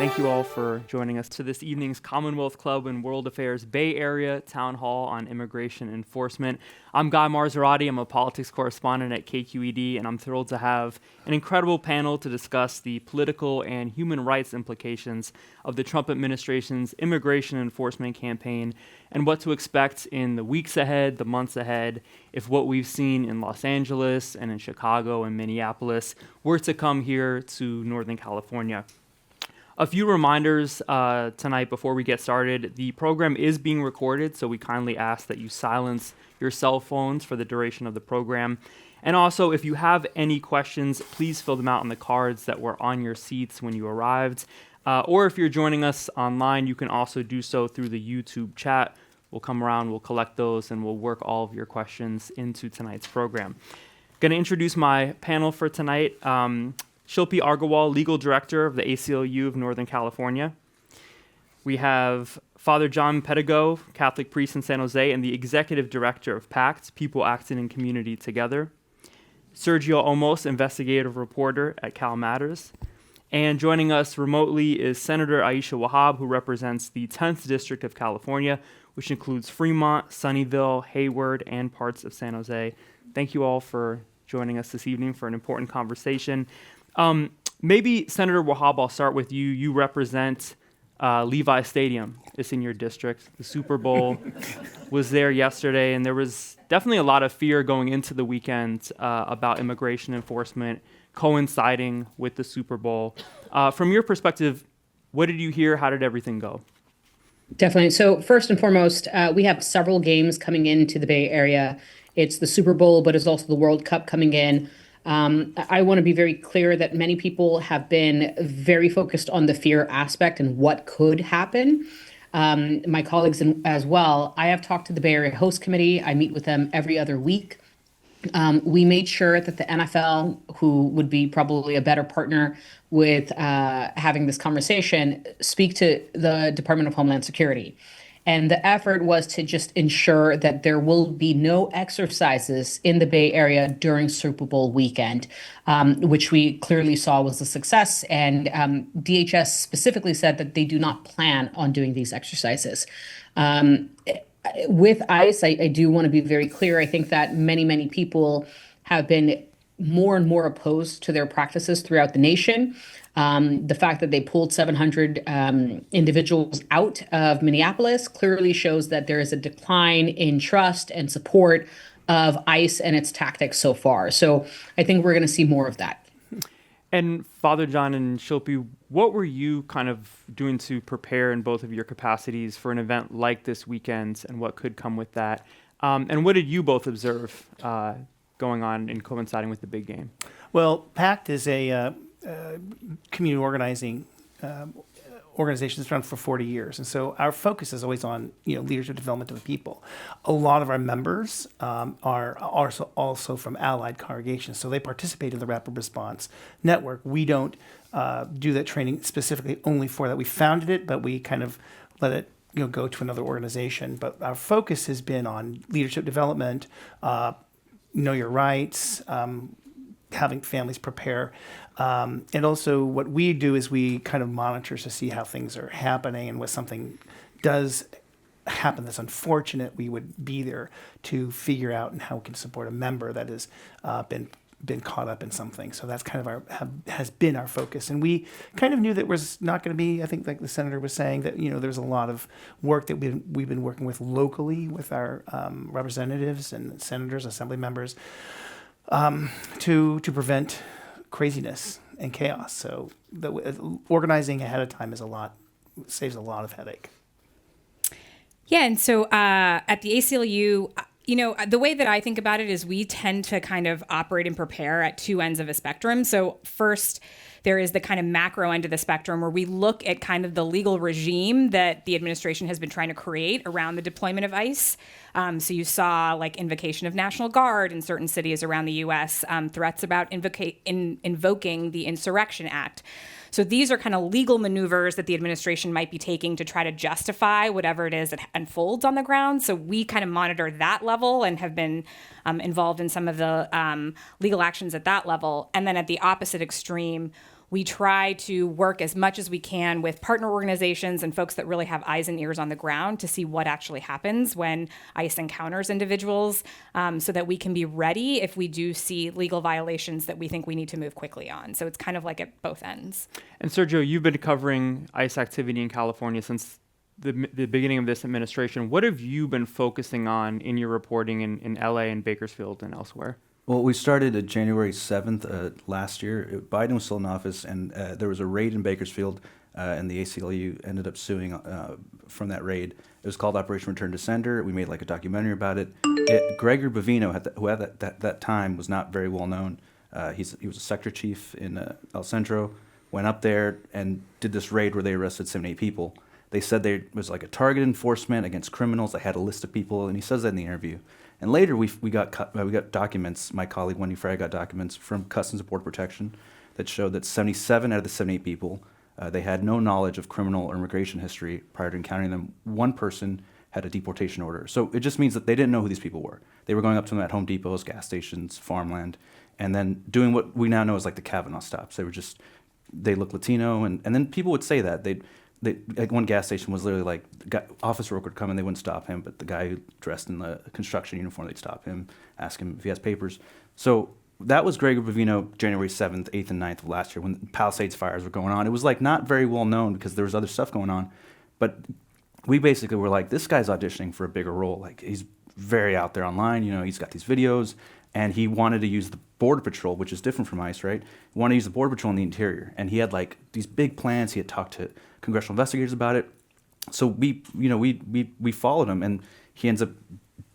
Thank you all for joining us to this evening's Commonwealth Club and World Affairs Bay Area Town Hall on Immigration Enforcement. I'm Guy Marzorati. I'm a politics correspondent at KQED, and I'm thrilled to have an incredible panel to discuss the political and human rights implications of the Trump administration's immigration enforcement campaign and what to expect in the weeks ahead, the months ahead, if what we've seen in Los Angeles and in Chicago and Minneapolis were to come here to Northern California. A few reminders tonight before we get started. The program is being recorded, so we kindly ask that you silence your cell phones for the duration of the program. And also, if you have any questions, please fill them out on the cards that were on your seats when you arrived. Or if you're joining us online, you can also do so through the YouTube chat. We'll come around, we'll collect those, and we'll work all of your questions into tonight's program. Going to introduce my panel for tonight. Shilpi Agarwal, Legal Director of the ACLU of Northern California. We have Father John Pedigo, Catholic priest in San Jose, and the Executive Director of PACT, People Acting in Community Together. Sergio Olmos, investigative reporter at Cal Matters. And joining us remotely is Senator Aisha Wahab, who represents the 10th District of California, which includes Fremont, Sunnyvale, Hayward, and parts of San Jose. Thank you all for joining us this evening for an important conversation. Maybe, Senator Wahab, I'll start with you. You represent Levi Stadium. It's in your district. The Super Bowl was there yesterday, and there was definitely a lot of fear going into the weekend about immigration enforcement coinciding with the Super Bowl. From your perspective, what did you hear? How did everything go? Definitely. So first and foremost, we have several games coming into the Bay Area. It's the Super Bowl, but it's also the World Cup coming in. I want to be very clear that many people have been very focused on the fear aspect and what could happen. My colleagues as well. I have talked to the Bay Area Host Committee. I meet with them every other week. We made sure that the NFL, who would be probably a better partner with having this conversation, speak to the Department of Homeland Security. And the effort was to just ensure that there will be no exercises in the Bay Area during Super Bowl weekend, which we clearly saw was a success. And DHS specifically said that they do not plan on doing these exercises. With ICE, I do want to be very clear. I think that many people have been more and more opposed to their practices throughout the nation. The fact that they pulled 700 individuals out of Minneapolis clearly shows that there is a decline in trust and support of ICE and its tactics so far. So I think we're going to see more of that. And Father John and Shilpi, what were you kind of doing to prepare in both of your capacities for an event like this weekend and what could come with that? And what did you both observe going on and coinciding with the big game? Well, PACT is a community organizing organization that's run for 40 years. And so our focus is always on leadership development of the people. A lot of our members are also from allied congregations, so they participate in the Rapid Response Network. We don't do that training specifically only for that. We founded it, but we kind of let it go to another organization. But our focus has been on leadership development, know your rights, having families prepare. And also what we do is we kind of monitor to see how things are happening, and when something does happen that's unfortunate, we would be there to figure out and how we can support a member that has been caught up in something. So that's kind of has been our focus. And we kind of knew that was not going to be, I think like the senator was saying, that there's a lot of work that we've been working with locally with our representatives and senators, assembly members, to prevent craziness and chaos. So organizing ahead of time saves a lot of headache. Yeah, and so at the ACLU, the way that I think about it is we tend to kind of operate and prepare at two ends of a spectrum. So first, there is the kind of macro end of the spectrum where we look at kind of the legal regime that the administration has been trying to create around the deployment of ICE. So you saw like invocation of National Guard in certain cities around the U.S., threats about invoking the Insurrection Act. So these are kind of legal maneuvers that the administration might be taking to try to justify whatever it is that unfolds on the ground. So we kind of monitor that level and have been involved in some of the legal actions at that level. And then at the opposite extreme, We try to work as much as we can with partner organizations and folks that really have eyes and ears on the ground to see what actually happens when ICE encounters individuals, so that we can be ready if we do see legal violations that we think we need to move quickly on. So it's kind of like at both ends. And Sergio, you've been covering ICE activity in California since the beginning of this administration. What have you been focusing on in your reporting in LA and Bakersfield and elsewhere? Well, we started at January 7th last year. Biden was still in office, and there was a raid in Bakersfield, and the ACLU ended up suing from that raid. It was called Operation Return to Sender. We made like a documentary about it. Gregor Bavino, who at that time was not very well known, he was a sector chief in El Centro, went up there and did this raid where they arrested 78 people. They said it was like a target enforcement against criminals. They had a list of people, and he says that in the interview. And later we got documents. My colleague Wendy Frey got documents from Customs and Border Protection that showed that 77 out of the 78 people, they had no knowledge of criminal or immigration history prior to encountering them. One person had a deportation order. So it just means that they didn't know who these people were. They were going up to them at Home Depots, gas stations, farmland, and then doing what we now know as like the Kavanaugh stops. They look Latino, and then people would say that like one gas station was literally like, officer worker would come and they wouldn't stop him, but the guy who dressed in the construction uniform, they'd stop him, ask him if he has papers. So that was Gregor Bavino, January 7th, 8th, and 9th of last year when the Palisades fires were going on. It was like not very well known because there was other stuff going on, but we basically were like, this guy's auditioning for a bigger role. Like he's very out there online, he's got these videos, and he wanted to use the Border Patrol, which is different from ICE, right? He wanted to use the Border Patrol in the interior, and he had like these big plans. He had talked to congressional investigators about it. So we followed him, and he ends up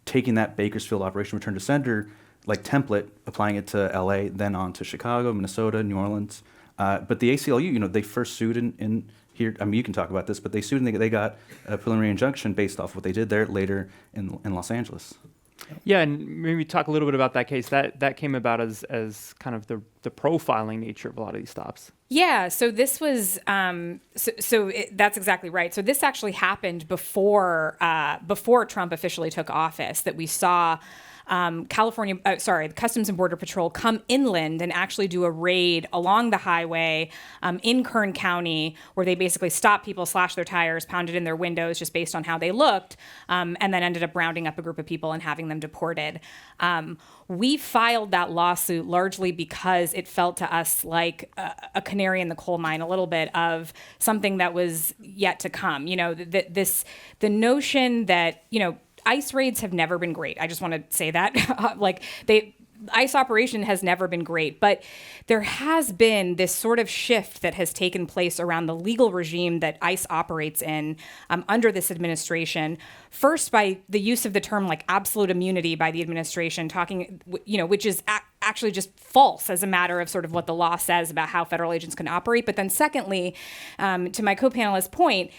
taking that Bakersfield Operation Return to Sender like template, applying it to LA, then on to Chicago, Minnesota, New Orleans. But the ACLU, they first sued in here. I mean, you can talk about this, but they sued and they got a preliminary injunction based off what they did there later in Los Angeles. Yeah, and maybe talk a little bit about that case. That came about as kind of the profiling nature of a lot of these stops. Yeah, so this was that's exactly right. So this actually happened before Trump officially took office. That we saw the Customs and Border Patrol come inland and actually do a raid along the highway in Kern County, where they basically stopped people, slashed their tires, pounded in their windows just based on how they looked, and then ended up rounding up a group of people and having them deported. We filed that lawsuit largely because it felt to us like a canary in the coal mine, a little bit of something that was yet to come. The notion that, ICE raids have never been great. I just want to say that. ICE operation has never been great, but there has been this sort of shift that has taken place around the legal regime that ICE operates in under this administration. First, by the use of the term like absolute immunity by the administration, talking, which is actually just false as a matter of sort of what the law says about how federal agents can operate. But then secondly, to my co-panelist's point,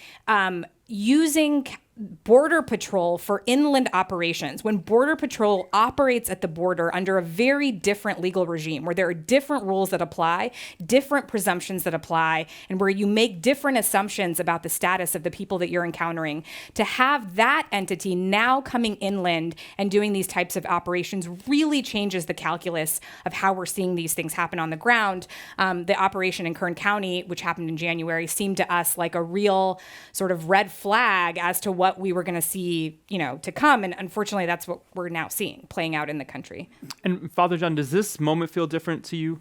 using Border Patrol for inland operations, when Border Patrol operates at the border under a very different legal regime, where there are different rules that apply, different presumptions that apply, and where you make different assumptions about the status of the people that you're encountering, to have that entity now coming inland and doing these types of operations really changes the calculus of how we're seeing these things happen on the ground. The operation in Kern County, which happened in January, seemed to us like a real sort of red flag as to what we were going to see, to come. And unfortunately, that's what we're now seeing playing out in the country. And Father John, does this moment feel different to you?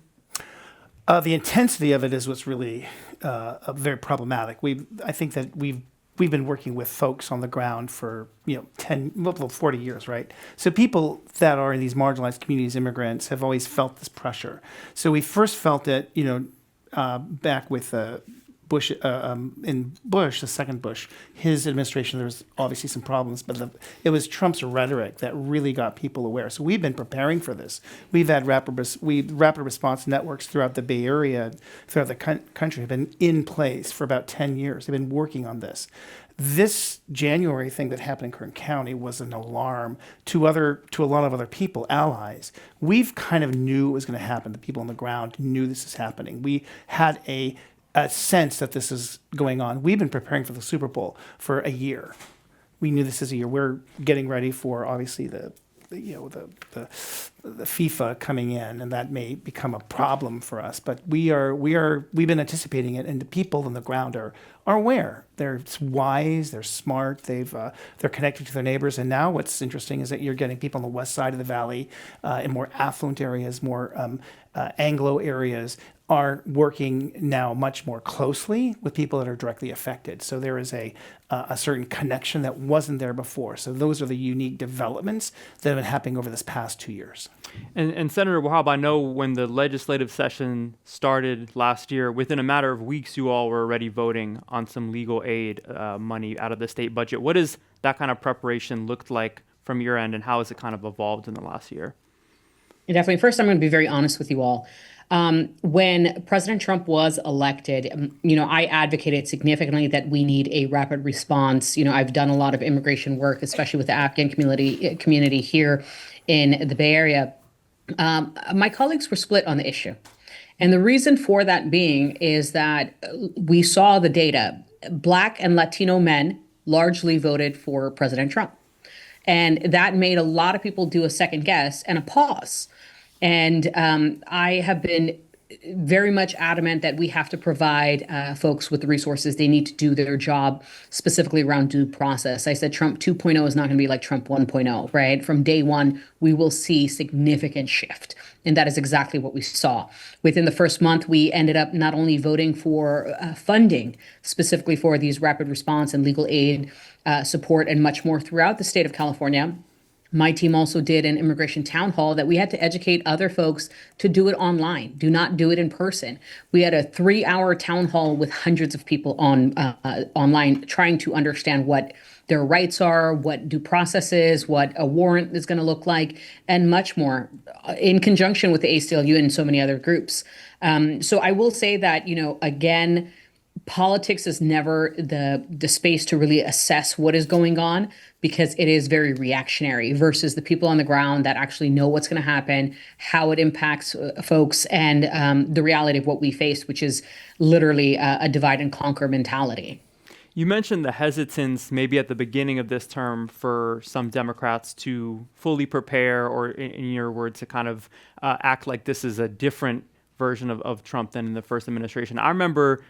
The intensity of it is what's really very problematic. I think that we've been working with folks on the ground for 40 years, right? So people that are in these marginalized communities, immigrants, have always felt this pressure. So we first felt it, back with Bush, the second Bush, his administration, there was obviously some problems, but it was Trump's rhetoric that really got people aware. So we've been preparing for this. We've had rapid response networks throughout the Bay Area, throughout the country, have been in place for about 10 years. They've been working on this. This January thing that happened in Kern County was an alarm to a lot of other people, allies. We've kind of knew it was going to happen. The people on the ground knew this is happening. We had a sense that this is going on. We've been preparing for the Super Bowl for a year. We knew this is a year. We're getting ready for, obviously, the the FIFA coming in, and that may become a problem for us. But we've been anticipating it, and the people on the ground are aware. They're wise, they're smart, they're connected to their neighbors. And now what's interesting is that you're getting people on the west side of the valley, in more affluent areas, more Anglo areas, are working now much more closely with people that are directly affected. So there is a certain connection that wasn't there before. So those are the unique developments that have been happening over this past 2 years. And Senator Wahab, I know when the legislative session started last year, within a matter of weeks, you all were already voting on some legal aid money out of the state budget. What does that kind of preparation looked like from your end, and how has it kind of evolved in the last year? Definitely. First, I'm going to be very honest with you all. When President Trump was elected, I advocated significantly that we need a rapid response. I've done a lot of immigration work, especially with the Afghan community here in the Bay Area. My colleagues were split on the issue. And the reason for that being is that we saw the data. Black and Latino men largely voted for President Trump. And that made a lot of people do a second guess and a pause. And I have been very much adamant that we have to provide folks with the resources they need to do their job, specifically around due process. I said Trump 2.0 is not going to be like Trump 1.0, right? From day one, we will see significant shift. And that is exactly what we saw. Within the first month, we ended up not only voting for funding specifically for these rapid response and legal aid support and much more throughout the state of California. My team also did an immigration town hall that we had to educate other folks to do it online. Do not do it in person. We had a 3-hour town hall with hundreds of people online trying to understand what their rights are, what due process is, what a warrant is going to look like, and much more in conjunction with the ACLU and so many other groups. So I will say that, again, politics is never the space to really assess what is going on, because it is very reactionary versus the people on the ground that actually know what's going to happen, how it impacts folks, and the reality of what we face, which is literally a divide and conquer mentality. You mentioned the hesitance maybe at the beginning of this term for some Democrats to fully prepare, or in your words, to kind of act like this is a different version of Trump than in the first administration. I remember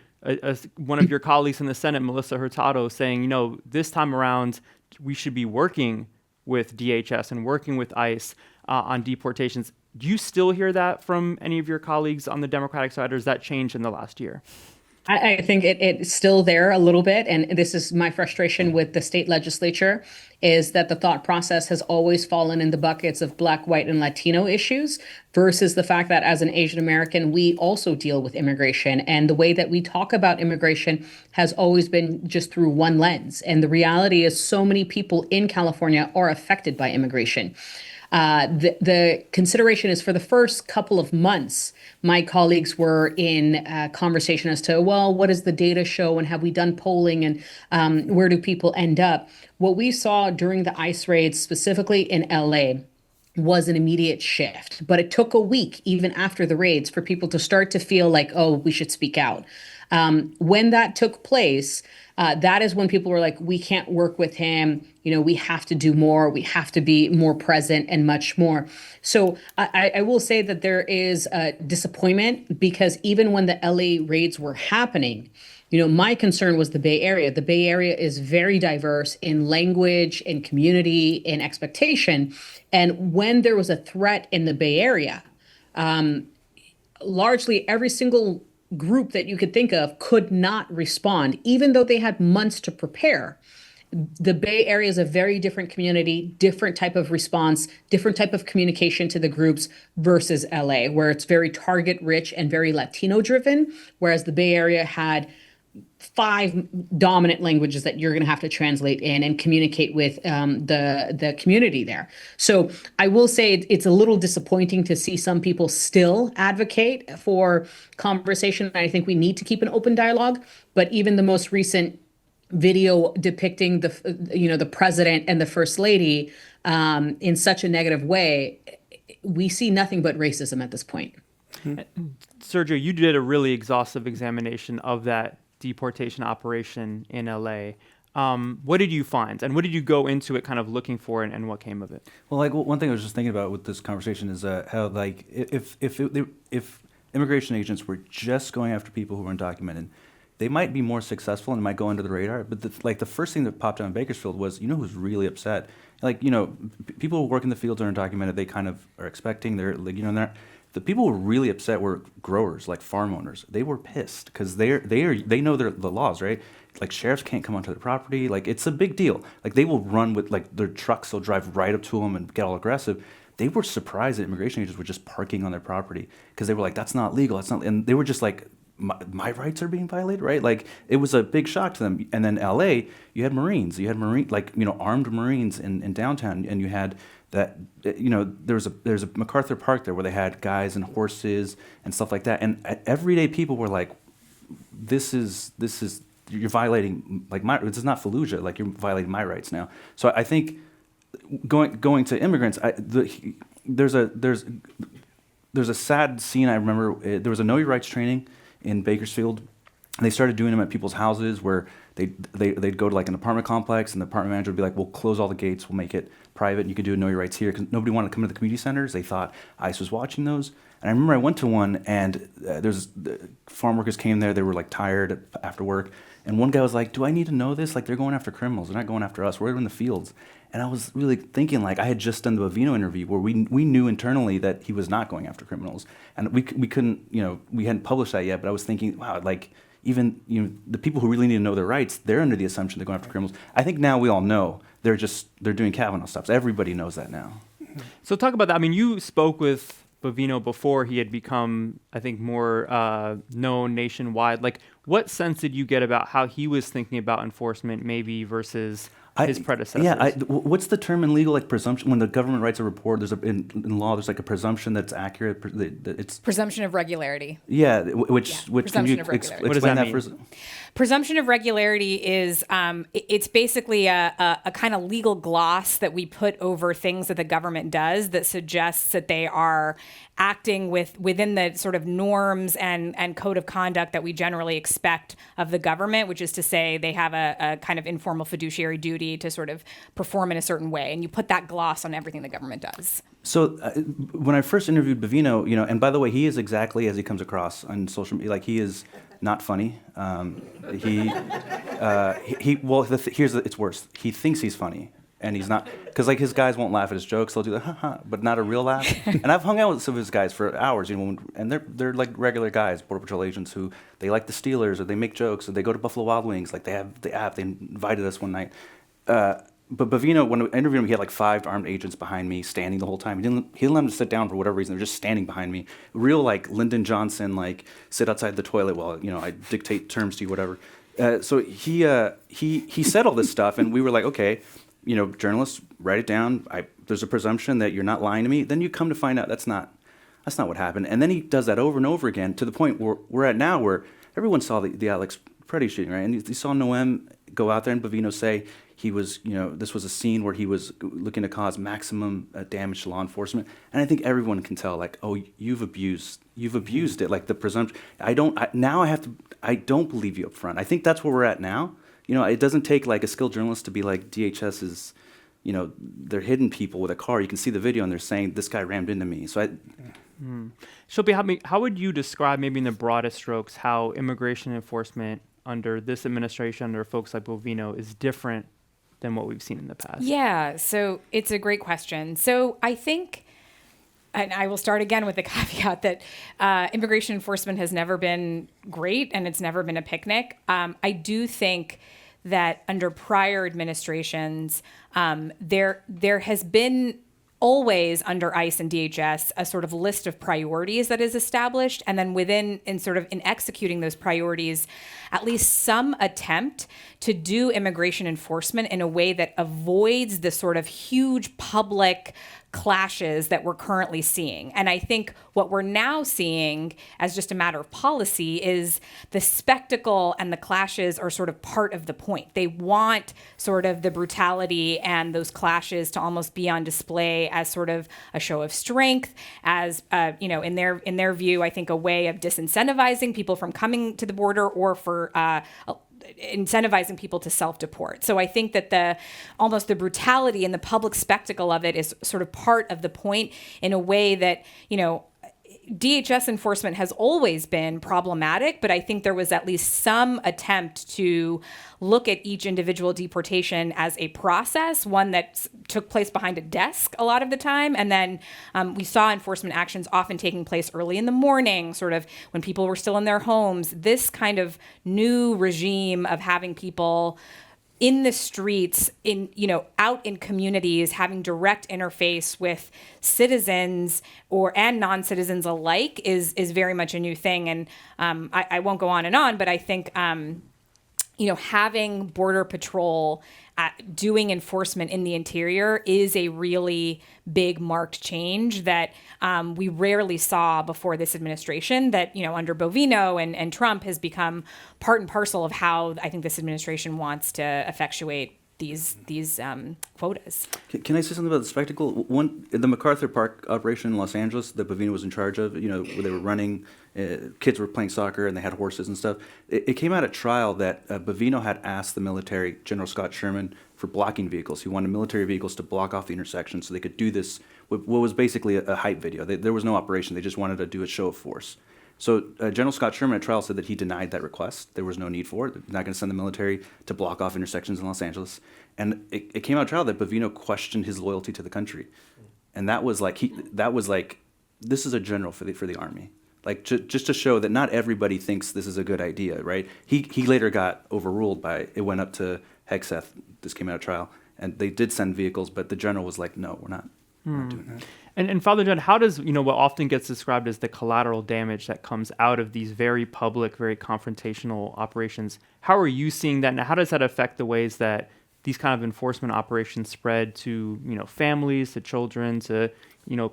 one of your colleagues in the Senate, Melissa Hurtado, saying, this time around, we should be working with DHS and working with ICE on deportations. Do you still hear that from any of your colleagues on the Democratic side, or has that changed in the last year? I think it's still there a little bit. And this is my frustration with the state legislature, is that the thought process has always fallen in the buckets of Black, white, and Latino issues versus the fact that as an Asian American, we also deal with immigration. And the way that we talk about immigration has always been just through one lens. And the reality is so many people in California are affected by immigration. The consideration is for the first couple of months, my colleagues were in conversation as to, well, what does the data show, and have we done polling, and where do people end up? What we saw during the ICE raids, specifically in LA, was an immediate shift. But it took a week, even after the raids, for people to start to feel like, oh, we should speak out. When that took place, that is when people were like, we can't work with him. We have to do more. We have to be more present and much more. So I will say that there is a disappointment, because even when the LA raids were happening, my concern was the Bay Area. The Bay Area is very diverse in language, in community, in expectation. And when there was a threat in the Bay Area, largely every single group that you could think of could not respond, even though they had months to prepare. The Bay Area is a very different community, different type of response, different type of communication to the groups versus LA, where it's very target rich and very Latino driven, whereas the Bay Area had 5 dominant languages that you're going to have to translate in and communicate with the community there. So I will say it's a little disappointing to see some people still advocate for conversation. I think we need to keep an open dialogue, but even the most recent video depicting the president and the first lady in such a negative way, we see nothing but racism at this point. Sergio, you did a really exhaustive examination of that deportation operation in LA. What did you find, and what did you go into it kind of looking for, and what came of it? Well, like one thing I was just thinking about with this conversation is how like if immigration agents were just going after people who were undocumented, they might be more successful and might go under the radar. But the first thing that popped out in Bakersfield was, who's really upset? Like, people who work in the fields are undocumented. They kind of are expecting. They're like, the people who were really upset were growers, like farm owners. They were pissed because they know the laws, right? Like sheriffs can't come onto their property. Like it's a big deal. Like they will run with like their trucks. They'll drive right up to them and get all aggressive. They were surprised that immigration agents were just parking on their property because they were like, that's not legal. That's not, and they were just like, my rights are being violated, right? Like it was a big shock to them. And then LA, you had Marines, armed Marines in downtown, and you had that, there's a MacArthur Park there where they had guys and horses and stuff like that. And everyday people were like, this is you're violating this is not Fallujah, like you're violating my rights now. So I think going to immigrants, there's a sad scene. I remember there was a Know Your Rights training in Bakersfield. And they started doing them at people's houses where they'd go to like an apartment complex, and the apartment manager would be like, we'll close all the gates, we'll make it private, and you can do a Know Your Rights here, because nobody wanted to come to the community centers. They thought ICE was watching those. And I remember I went to one, and the farm workers came there. They were like tired after work. And one guy was like, do I need to know this? Like, they're going after criminals. They're not going after us. We're in the fields. And I was really thinking, like, I had just done the Bovino interview where we knew internally that he was not going after criminals. And we couldn't, we hadn't published that yet, but I was thinking, wow, like, even, the people who really need to know their rights, they're under the assumption they're going after criminals. I think now we all know they're doing Kavanaugh stops. Everybody knows that now. So talk about that. I mean, you spoke with Bovino before he had become, I think, more known nationwide. Like, what sense did you get about how he was thinking about enforcement, maybe versus his predecessors? Yeah, what's the term in legal, like presumption? When the government writes a report, in law, there's like a presumption that's accurate. It's Presumption of regularity. Yeah, which can you Presumption of regularity. What does explain that that mean? first? Presumption of regularity is it's basically a kind of legal gloss that we put over things that the government does that suggests that they are acting within the sort of norms and code of conduct that we generally expect of the government, which is to say they have a kind of informal fiduciary duty to sort of perform in a certain way. And you put that gloss on everything the government does. So when I first interviewed Bovino, and by the way, he is exactly as he comes across on social media. Like, he is not funny. It's worse. He thinks he's funny, and he's not, because like his guys won't laugh at his jokes. They'll do the ha, but not a real laugh. And I've hung out with some of his guys for hours, and they're like regular guys, Border Patrol agents who they like the Steelers, or they make jokes, or they go to Buffalo Wild Wings. Like, they have the app. They invited us one night. But Bovino, when I interviewed him, he had like 5 armed agents behind me, standing the whole time. He didn't let them sit down for whatever reason. They're just standing behind me. Real like Lyndon Johnson, like sit outside the toilet while I dictate terms to you, whatever. So he said all this stuff, and we were like, okay, journalists, write it down. There's a presumption that you're not lying to me. Then you come to find out that's not what happened. And then he does that over and over again, to the point where we're at now, where everyone saw the Alex Preddy shooting, right? And you saw Noem go out there and Bovino say he was, this was a scene where he was looking to cause maximum damage to law enforcement. And I think everyone can tell, like, oh, you've abused it. Like, the presumption. I don't believe you up front. I think that's where we're at now. It doesn't take like a skilled journalist to be like, DHS is, they're hidden people with a car. You can see the video, and they're saying this guy rammed into me. So Shilpi, how would you describe, maybe in the broadest strokes, how immigration enforcement under this administration, under folks like Bovino, is different than what we've seen in the past? Yeah, so it's a great question. So I think, and I will start again with the caveat that immigration enforcement has never been great, and it's never been a picnic. I do think that under prior administrations, there has been always under ICE and DHS a sort of list of priorities that is established, and then in executing those priorities, at least some attempt to do immigration enforcement in a way that avoids the sort of huge public clashes that we're currently seeing. And I think what we're now seeing as just a matter of policy is the spectacle and the clashes are sort of part of the point. They want sort of the brutality and those clashes to almost be on display as sort of a show of strength, as in their view, I think a way of disincentivizing people from coming to the border, or for incentivizing people to self-deport. So I think that almost the brutality and the public spectacle of it is sort of part of the point, in a way that, DHS enforcement has always been problematic, but I think there was at least some attempt to look at each individual deportation as a process, one that took place behind a desk a lot of the time. And then we saw enforcement actions often taking place early in the morning, sort of when people were still in their homes. This kind of new regime of having people in the streets, out in communities, having direct interface with citizens and non-citizens alike is very much a new thing. And I won't go on and on, but I think having Border Patrol doing enforcement in the interior is a really big marked change that we rarely saw before this administration, that, under Bovino and Trump has become part and parcel of how I think this administration wants to effectuate these quotas. Can I say something about the spectacle? The MacArthur Park operation in Los Angeles that Bovino was in charge of, where they were running, kids were playing soccer and they had horses and stuff. It came out at trial that Bovino had asked the military, General Scott Sherman, for blocking vehicles. He wanted military vehicles to block off the intersection so they could do this, what was basically a hype video. There was no operation. They just wanted to do a show of force. So General Scott Sherman at trial said that he denied that request. There was no need for it. They're not going to send the military to block off intersections in Los Angeles. And it came out at trial that Bovino questioned his loyalty to the country. And that was like, this is a general for the Army. Like, just to show that not everybody thinks this is a good idea, right? He later got overruled it went up to Hegseth. This came out at trial. And they did send vehicles, but the general was like, no, we're not doing that. And Father John, how does, what often gets described as the collateral damage that comes out of these very public, very confrontational operations, how are you seeing that? And how does that affect the ways that these kind of enforcement operations spread to, families, to children, to,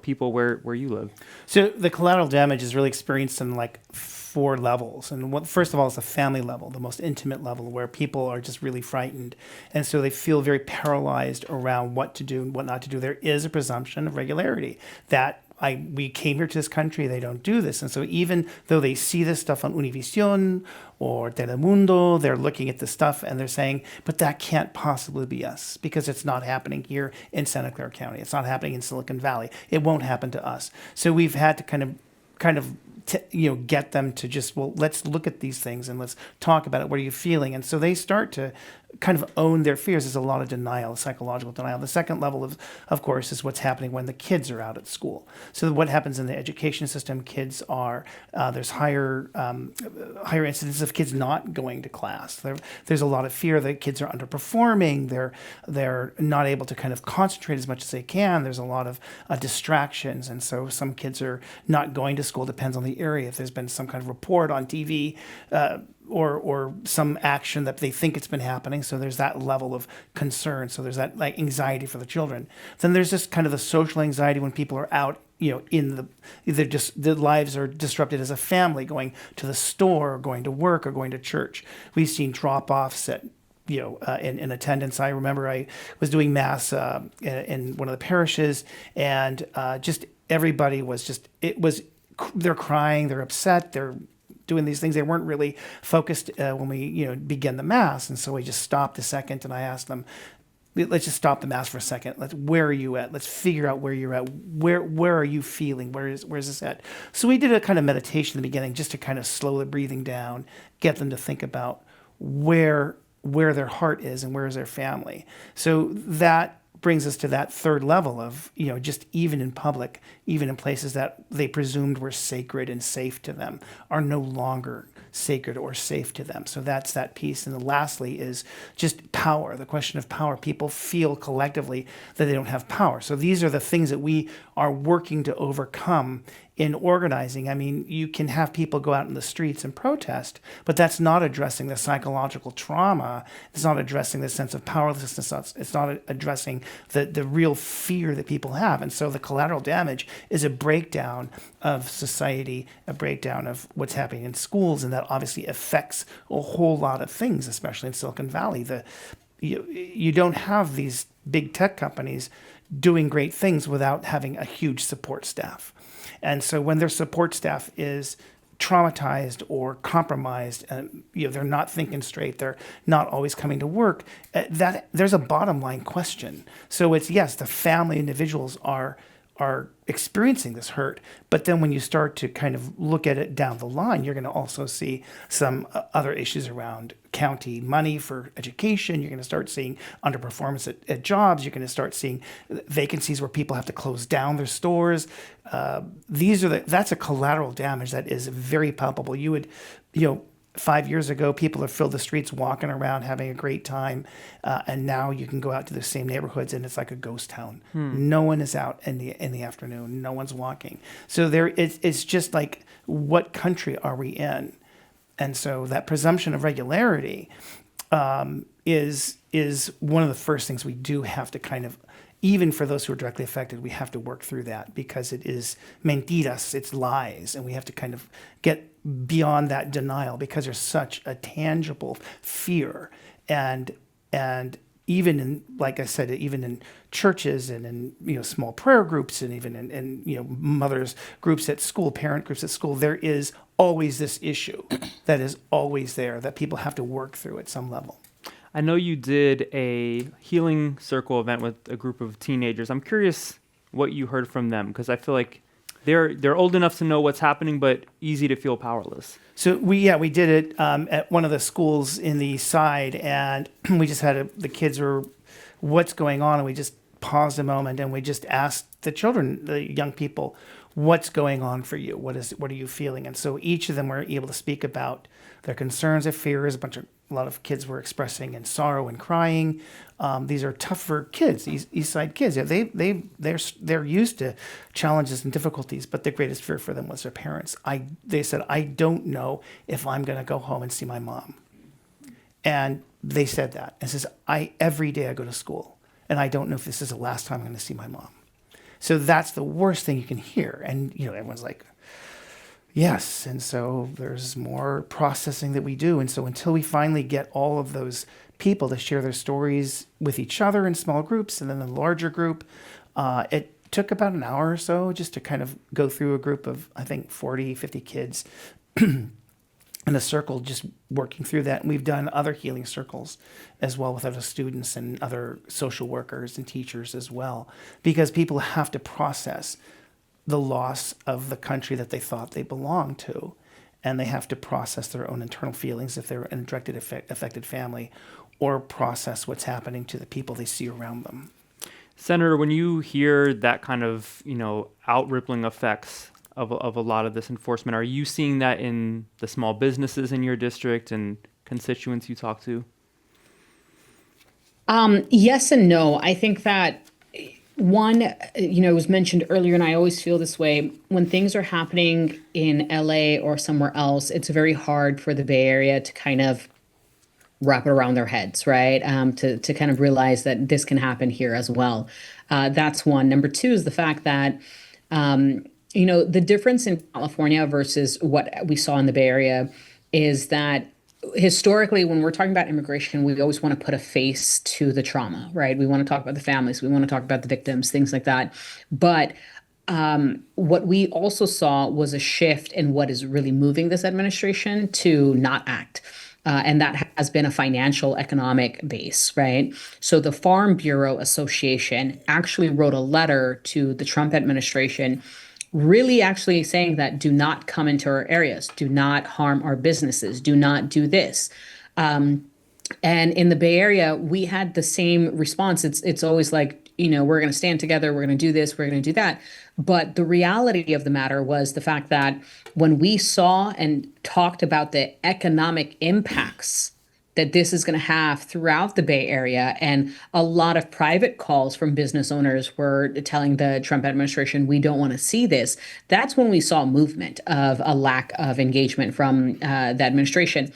people where you live? So the collateral damage is really experienced in like 4 levels. And first of all, it's the family level, the most intimate level, where people are just really frightened. And so they feel very paralyzed around what to do and what not to do. There is a presumption of regularity that we came here to this country, they don't do this. And so even though they see this stuff on Univision or Telemundo, they're looking at the stuff and they're saying, but that can't possibly be us because it's not happening here in Santa Clara County. It's not happening in Silicon Valley. It won't happen to us. So we've had to kind of get them to just, let's look at these things and let's talk about it. What are you feeling? And so they start to kind of own their fears. There's a lot of denial, psychological denial. The second level of course, is what's happening when the kids are out at school. So what happens in the education system, kids are, there's higher incidence of kids not going to class. There's a lot of fear that kids are underperforming. They're not able to kind of concentrate as much as they can. There's a lot of distractions. And so some kids are not going to school, depends on the area. If there's been some kind of report on TV, or some action that they think it's been happening. So there's that level of concern. So there's that like anxiety for the children. Then there's just kind of the social anxiety when people are out, their lives are disrupted as a family, going to the store, or going to work, or going to church. We've seen drop-offs at in attendance. I remember I was doing mass in one of the parishes, and just everybody was they're crying, they're upset, they're doing these things. They weren't really focused when we began the mass, and so we just stopped a second, and I asked them, let's just stop the mass for a second. Where are you at? Let's figure out where you're at. Where are you feeling? Where's this at? So we did a kind of meditation in the beginning, just to kind of slow the breathing down, get them to think about where their heart is and where is their family. So that brings us to that third level of, just even in public, even in places that they presumed were sacred and safe to them, are no longer sacred or safe to them. So that's that piece. And then lastly is just power, the question of power. People feel collectively that they don't have power. So these are the things that we are working to overcome in organizing. I mean, you can have people go out in the streets and protest, but that's not addressing the psychological trauma. It's not addressing the sense of powerlessness. It's not addressing the real fear that people have. And so the collateral damage is a breakdown of society, a breakdown of what's happening in schools, and that obviously affects a whole lot of things, especially in Silicon Valley. You don't have these big tech companies doing great things without having a huge support staff. And so when their support staff is traumatized or compromised, they're not thinking straight, they're not always coming to work, that there's a bottom line question. So it's, yes, the family individuals are experiencing this hurt, but then when you start to kind of look at it down the line, you're going to also see some other issues around county money for education. You're going to start seeing underperformance at jobs. You're going to start seeing vacancies where people have to close down their stores. That's a collateral damage that is very palpable. 5 years ago, people have filled the streets walking around having a great time. And now you can go out to the same neighborhoods and it's like a ghost town. No one is out in the afternoon. No one's walking. So it's just like, what country are we in? And so that presumption of regularity is one of the first things we do have to kind of, even for those who are directly affected, we have to work through that, because it is mentiras, it's lies, and we have to kind of get beyond that denial, because there's such a tangible fear. And even in, like I said, even in churches and in small prayer groups, and even in mothers groups at school, parent groups at school, there is always this issue that is always there that people have to work through at some level. I know you did a healing circle event with a group of teenagers. I'm curious what you heard from them, because I feel like they're old enough to know what's happening, but easy to feel powerless. So we did it at one of the schools in the East Side, and we just had the kids were, what's going on, and we just paused a moment and we just asked the children, the young people, what's going on for you? What are you feeling? And so each of them were able to speak about their concerns, their fears. A lot of kids were expressing in sorrow and crying. These are tougher kids, East Side kids. Yeah, they're used to challenges and difficulties, but the greatest fear for them was their parents. They said, I don't know if I'm going to go home and see my mom. And they said that. And says, every day I go to school, and I don't know if this is the last time I'm going to see my mom. So that's the worst thing you can hear. And everyone's like, yes. And so there's more processing that we do. And so until we finally get all of those people to share their stories with each other in small groups and then a larger group, it took about an hour or so just to kind of go through a group of, I think, 40, 50 kids in a circle, just working through that. And we've done other healing circles as well with other students and other social workers and teachers as well, because people have to process the loss of the country that they thought they belonged to, and they have to process their own internal feelings if they're an directly affected family, or process what's happening to the people they see around them. Senator, when you hear that kind of out-rippling effects of a lot of this enforcement, are you seeing that in the small businesses in your district and constituents you talk to? Yes and no. I think that one, it was mentioned earlier, and I always feel this way, when things are happening in LA or somewhere else, it's very hard for the Bay Area to kind of wrap it around their heads, right? To kind of realize that this can happen here as well. That's one. Number two is the fact that, the difference in California versus what we saw in the Bay Area is that historically, when we're talking about immigration, we always want to put a face to the trauma, right? We want to talk about the families. We want to talk about the victims, things like that. But what we also saw was a shift in what is really moving this administration to not act. And that has been a financial economic base, right? So the Farm Bureau Association actually wrote a letter to the Trump administration really actually saying that do not come into our areas, do not harm our businesses, do not do this. And in the Bay Area, we had the same response. It's always like, we're going to stand together, we're going to do this, we're going to do that. But the reality of the matter was the fact that when we saw and talked about the economic impacts that this is going to have throughout the Bay Area, and a lot of private calls from business owners were telling the Trump administration, we don't want to see this. That's when we saw movement of a lack of engagement from the administration.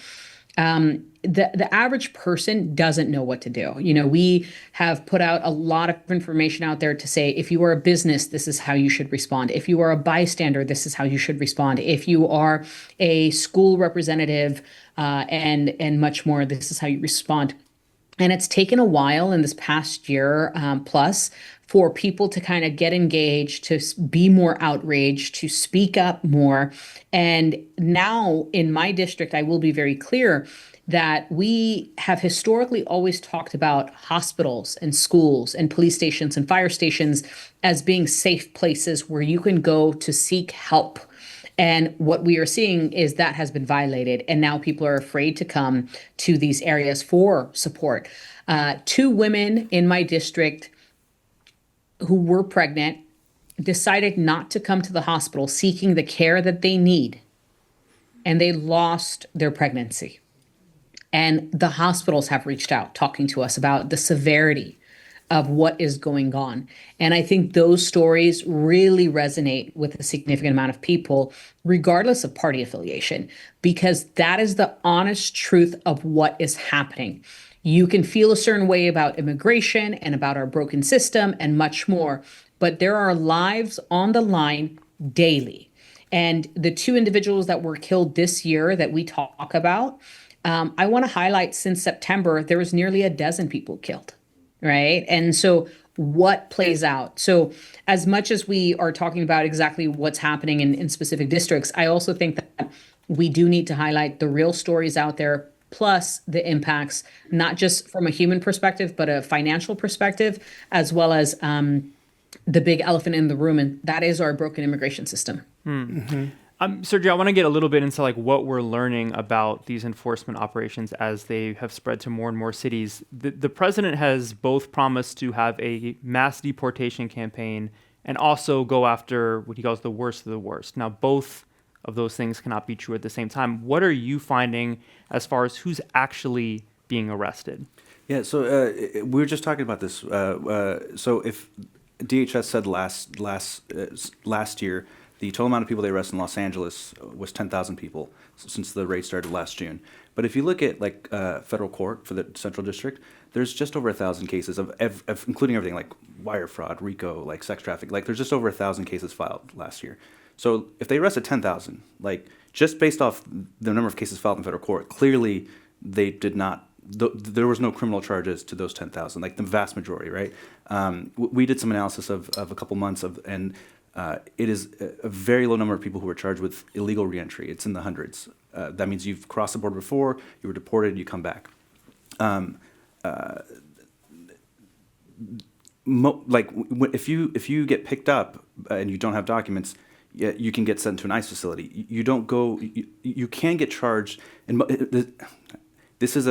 The average person doesn't know what to do. We have put out a lot of information out there to say, if you are a business, this is how you should respond. If you are a bystander, this is how you should respond. If you are a school representative, and much more, this is how you respond. And it's taken a while in this past year plus for people to kind of get engaged, to be more outraged, to speak up more. And now in my district, I will be very clear that we have historically always talked about hospitals and schools and police stations and fire stations as being safe places where you can go to seek help. And what we are seeing is that has been violated. And now people are afraid to come to these areas for support. 2 women in my district who were pregnant decided not to come to the hospital seeking the care that they need. And they lost their pregnancy. And the hospitals have reached out talking to us about the severity of what is going on. And I think those stories really resonate with a significant amount of people, regardless of party affiliation, because that is the honest truth of what is happening. You can feel a certain way about immigration and about our broken system and much more, but there are lives on the line daily. And the 2 individuals that were killed this year that we talk about, I want to highlight since September, there was nearly a dozen people killed, right? And so what plays out? So as much as we are talking about exactly what's happening in specific districts, I also think that we do need to highlight the real stories out there, plus the impacts, not just from a human perspective, but a financial perspective, as well as the big elephant in the room, and that is our broken immigration system. Sergio, I want to get a little bit into like what we're learning about these enforcement operations as they have spread to more and more cities. The president has both promised to have a mass deportation campaign and also go after what he calls the worst of the worst. Now, both of those things cannot be true at the same time. What are you finding as far as who's actually being arrested? Yeah, so we were just talking about this. So if DHS said last year, the total amount of people they arrested in Los Angeles was 10,000 people since the raid started last June. But if you look at like federal court for the Central District, there's just over 1,000 cases of including everything like wire fraud, RICO, like sex trafficking. Like there's just over 1,000 cases filed last year. So if they arrested 10,000, like just based off the number of cases filed in federal court, clearly they did not. There was no criminal charges to those 10,000, like the vast majority, right? We did some analysis of a couple months and it is a very low number of people who were charged with illegal reentry. It's in the hundreds. That means you've crossed the border before, you were deported, you come back. If you get picked up and you don't have documents, you can get sent to an ICE facility. You don't go. You can get charged. And this is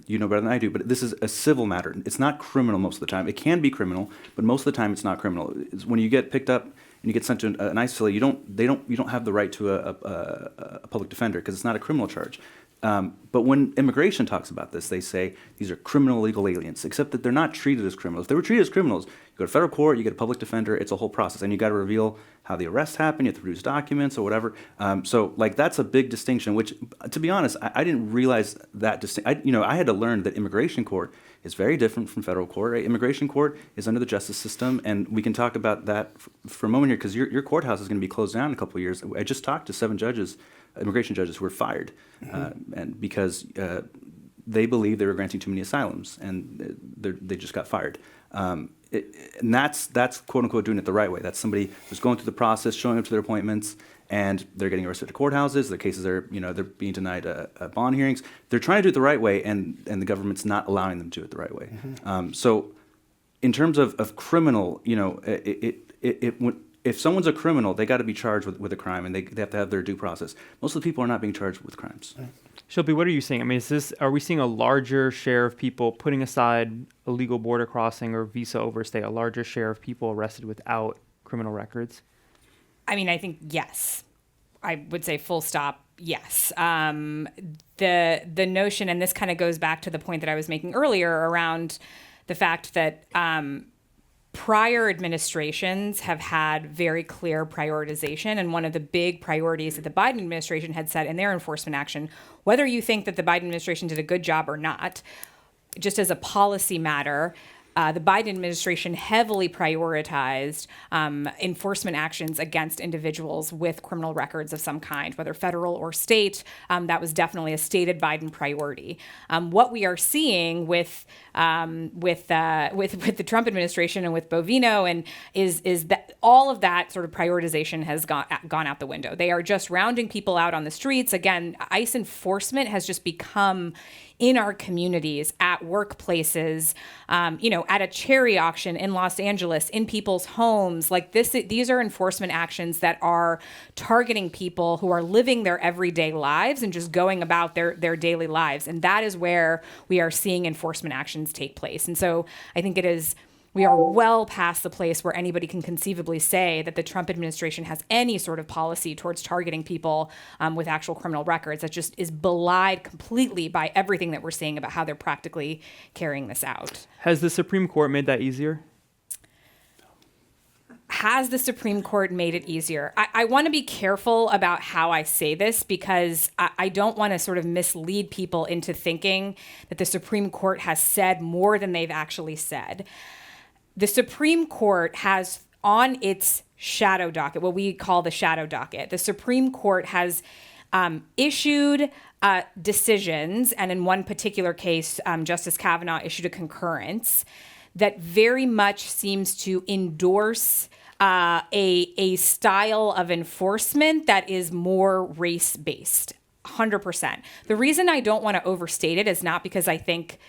you know better than I do, but this is a civil matter. It's not criminal most of the time. It can be criminal, but most of the time it's not criminal. It's when you get picked up and you get sent to an ICE facility, you don't have the right to a public defender because it's not a criminal charge. But when immigration talks about this, they say these are criminal illegal aliens, except that they're not treated as criminals. If they were treated as criminals, you go to federal court, you get a public defender, it's a whole process, and you got to reveal how the arrest happened, you have to produce documents or whatever. So like that's a big distinction, which to be honest, I didn't realize that distinction. I had to learn that immigration court is very different from federal court. Right? Immigration court is under the justice system, and we can talk about that for a moment here because your courthouse is going to be closed down in a couple of years. I just talked to 7 judges, immigration judges who were fired, and because they believe they were granting too many asylums, and they just got fired. And that's quote unquote doing it the right way. That's somebody who's going through the process, showing up to their appointments, and they're getting arrested at courthouses. Their cases are, they're being denied bond hearings. They're trying to do it the right way, and the government's not allowing them to do it the right way. So, in terms of criminal, if someone's a criminal, they got to be charged with a crime, and they have to have their due process. Most of the people are not being charged with crimes. Shilpi, what are you seeing? I mean, are we seeing a larger share of people putting aside illegal border crossing or visa overstay, a larger share of people arrested without criminal records? I mean, I think yes. I would say full stop, yes. The notion, and this kind of goes back to the point that I was making earlier around the fact that prior administrations have had very clear prioritization, and one of the big priorities that the Biden administration had set in their enforcement action, whether you think that the Biden administration did a good job or not, just as a policy matter, the Biden administration heavily prioritized enforcement actions against individuals with criminal records of some kind, whether federal or state. That was definitely a stated Biden priority. What we are seeing with the Trump administration and with Bovino and is that all of that sort of prioritization has gone out the window. They are just rounding people out on the streets. Again, ICE enforcement has just become in our communities, at workplaces, at a cherry auction in Los Angeles, in people's homes. Like these are enforcement actions that are targeting people who are living their everyday lives and just going about their daily lives. And that is where we are seeing enforcement actions take place. And so I think we are well past the place where anybody can conceivably say that the Trump administration has any sort of policy towards targeting people with actual criminal records. That just is belied completely by everything that we're seeing about how they're practically carrying this out. Has the Supreme Court made that easier? Has the Supreme Court made it easier? I want to be careful about how I say this because I don't want to sort of mislead people into thinking that the Supreme Court has said more than they've actually said. The Supreme Court has on its shadow docket, what we call the shadow docket, the Supreme Court has issued decisions, and in one particular case, Justice Kavanaugh issued a concurrence that very much seems to endorse a style of enforcement that is more race-based, 100%. The reason I don't want to overstate it is not because I think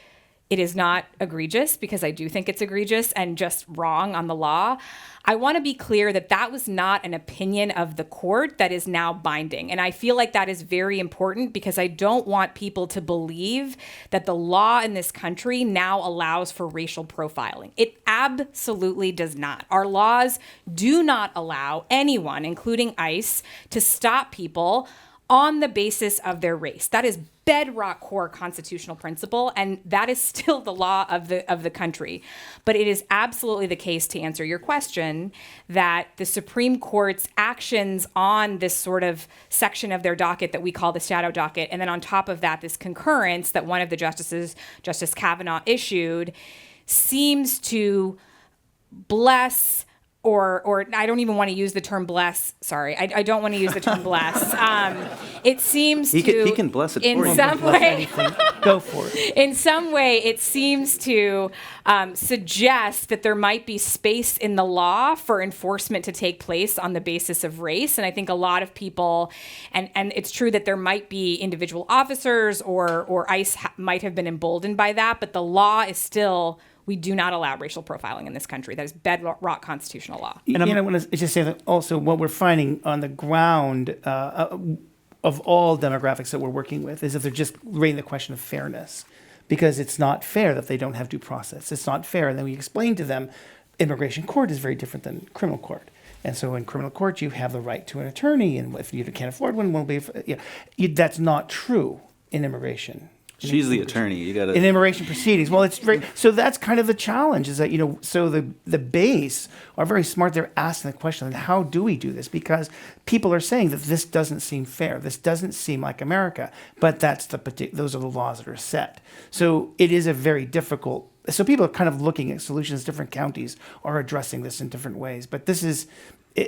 it is not egregious, because I do think it's egregious and just wrong on the law. I want to be clear that that was not an opinion of the court that is now binding. And I feel like that is very important because I don't want people to believe that the law in this country now allows for racial profiling. It absolutely does not. Our laws do not allow anyone, including ICE, to stop people on the basis of their race. That is bedrock core constitutional principle, and that is still the law of the country. But it is absolutely the case, to answer your question, that the Supreme Court's actions on this sort of section of their docket that we call the shadow docket, and then on top of that, this concurrence that one of the justices, Justice Kavanaugh, issued, seems to bless or I don't even want to use the term bless. Sorry, I don't want to use the term bless. It seems he can bless it in for you. some way. Go for it. In some way, it seems to suggest that there might be space in the law for enforcement to take place on the basis of race. And I think a lot of people, and it's true that there might be individual officers or ICE might have been emboldened by that, but the law is still, we do not allow racial profiling in this country. That is bedrock constitutional law. And I want to just say that also what we're finding on the ground of all demographics that we're working with is that they're just raising the question of fairness, because it's not fair that they don't have due process. It's not fair. And then we explain to them immigration court is very different than criminal court. And so in criminal court, you have the right to an attorney. And if you can't afford one, won't be. That's not true in immigration. She's the attorney. You got to. In immigration proceedings. Well, it's very, so that's kind of the challenge is that, so the base are very smart. They're asking the question, how do we do this? Because people are saying that this doesn't seem fair. This doesn't seem like America, but those are the laws that are set. So it is a very difficult, so people are kind of looking at solutions. Different counties are addressing this in different ways, but this is,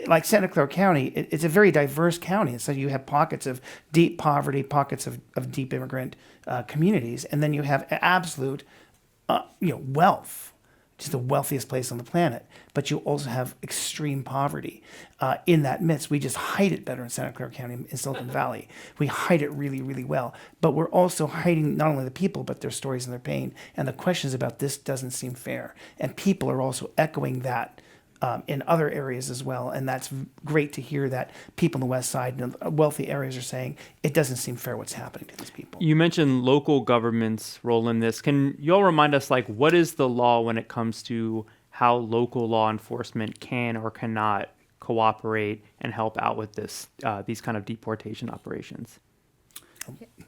like Santa Clara County, it's a very diverse county. So you have pockets of deep poverty, pockets of deep immigrant communities, and then you have absolute, wealth, just the wealthiest place on the planet. But you also have extreme poverty in that midst. We just hide it better in Santa Clara County, in Silicon Valley. We hide it really, really well. But we're also hiding not only the people, but their stories and their pain. And the questions about this doesn't seem fair. And people are also echoing that in other areas as well. And that's great to hear that people on the West Side and wealthy areas are saying it doesn't seem fair what's happening to these people. You mentioned local government's role in this. Can you all remind us, what is the law when it comes to how local law enforcement can or cannot cooperate and help out with these kind of deportation operations?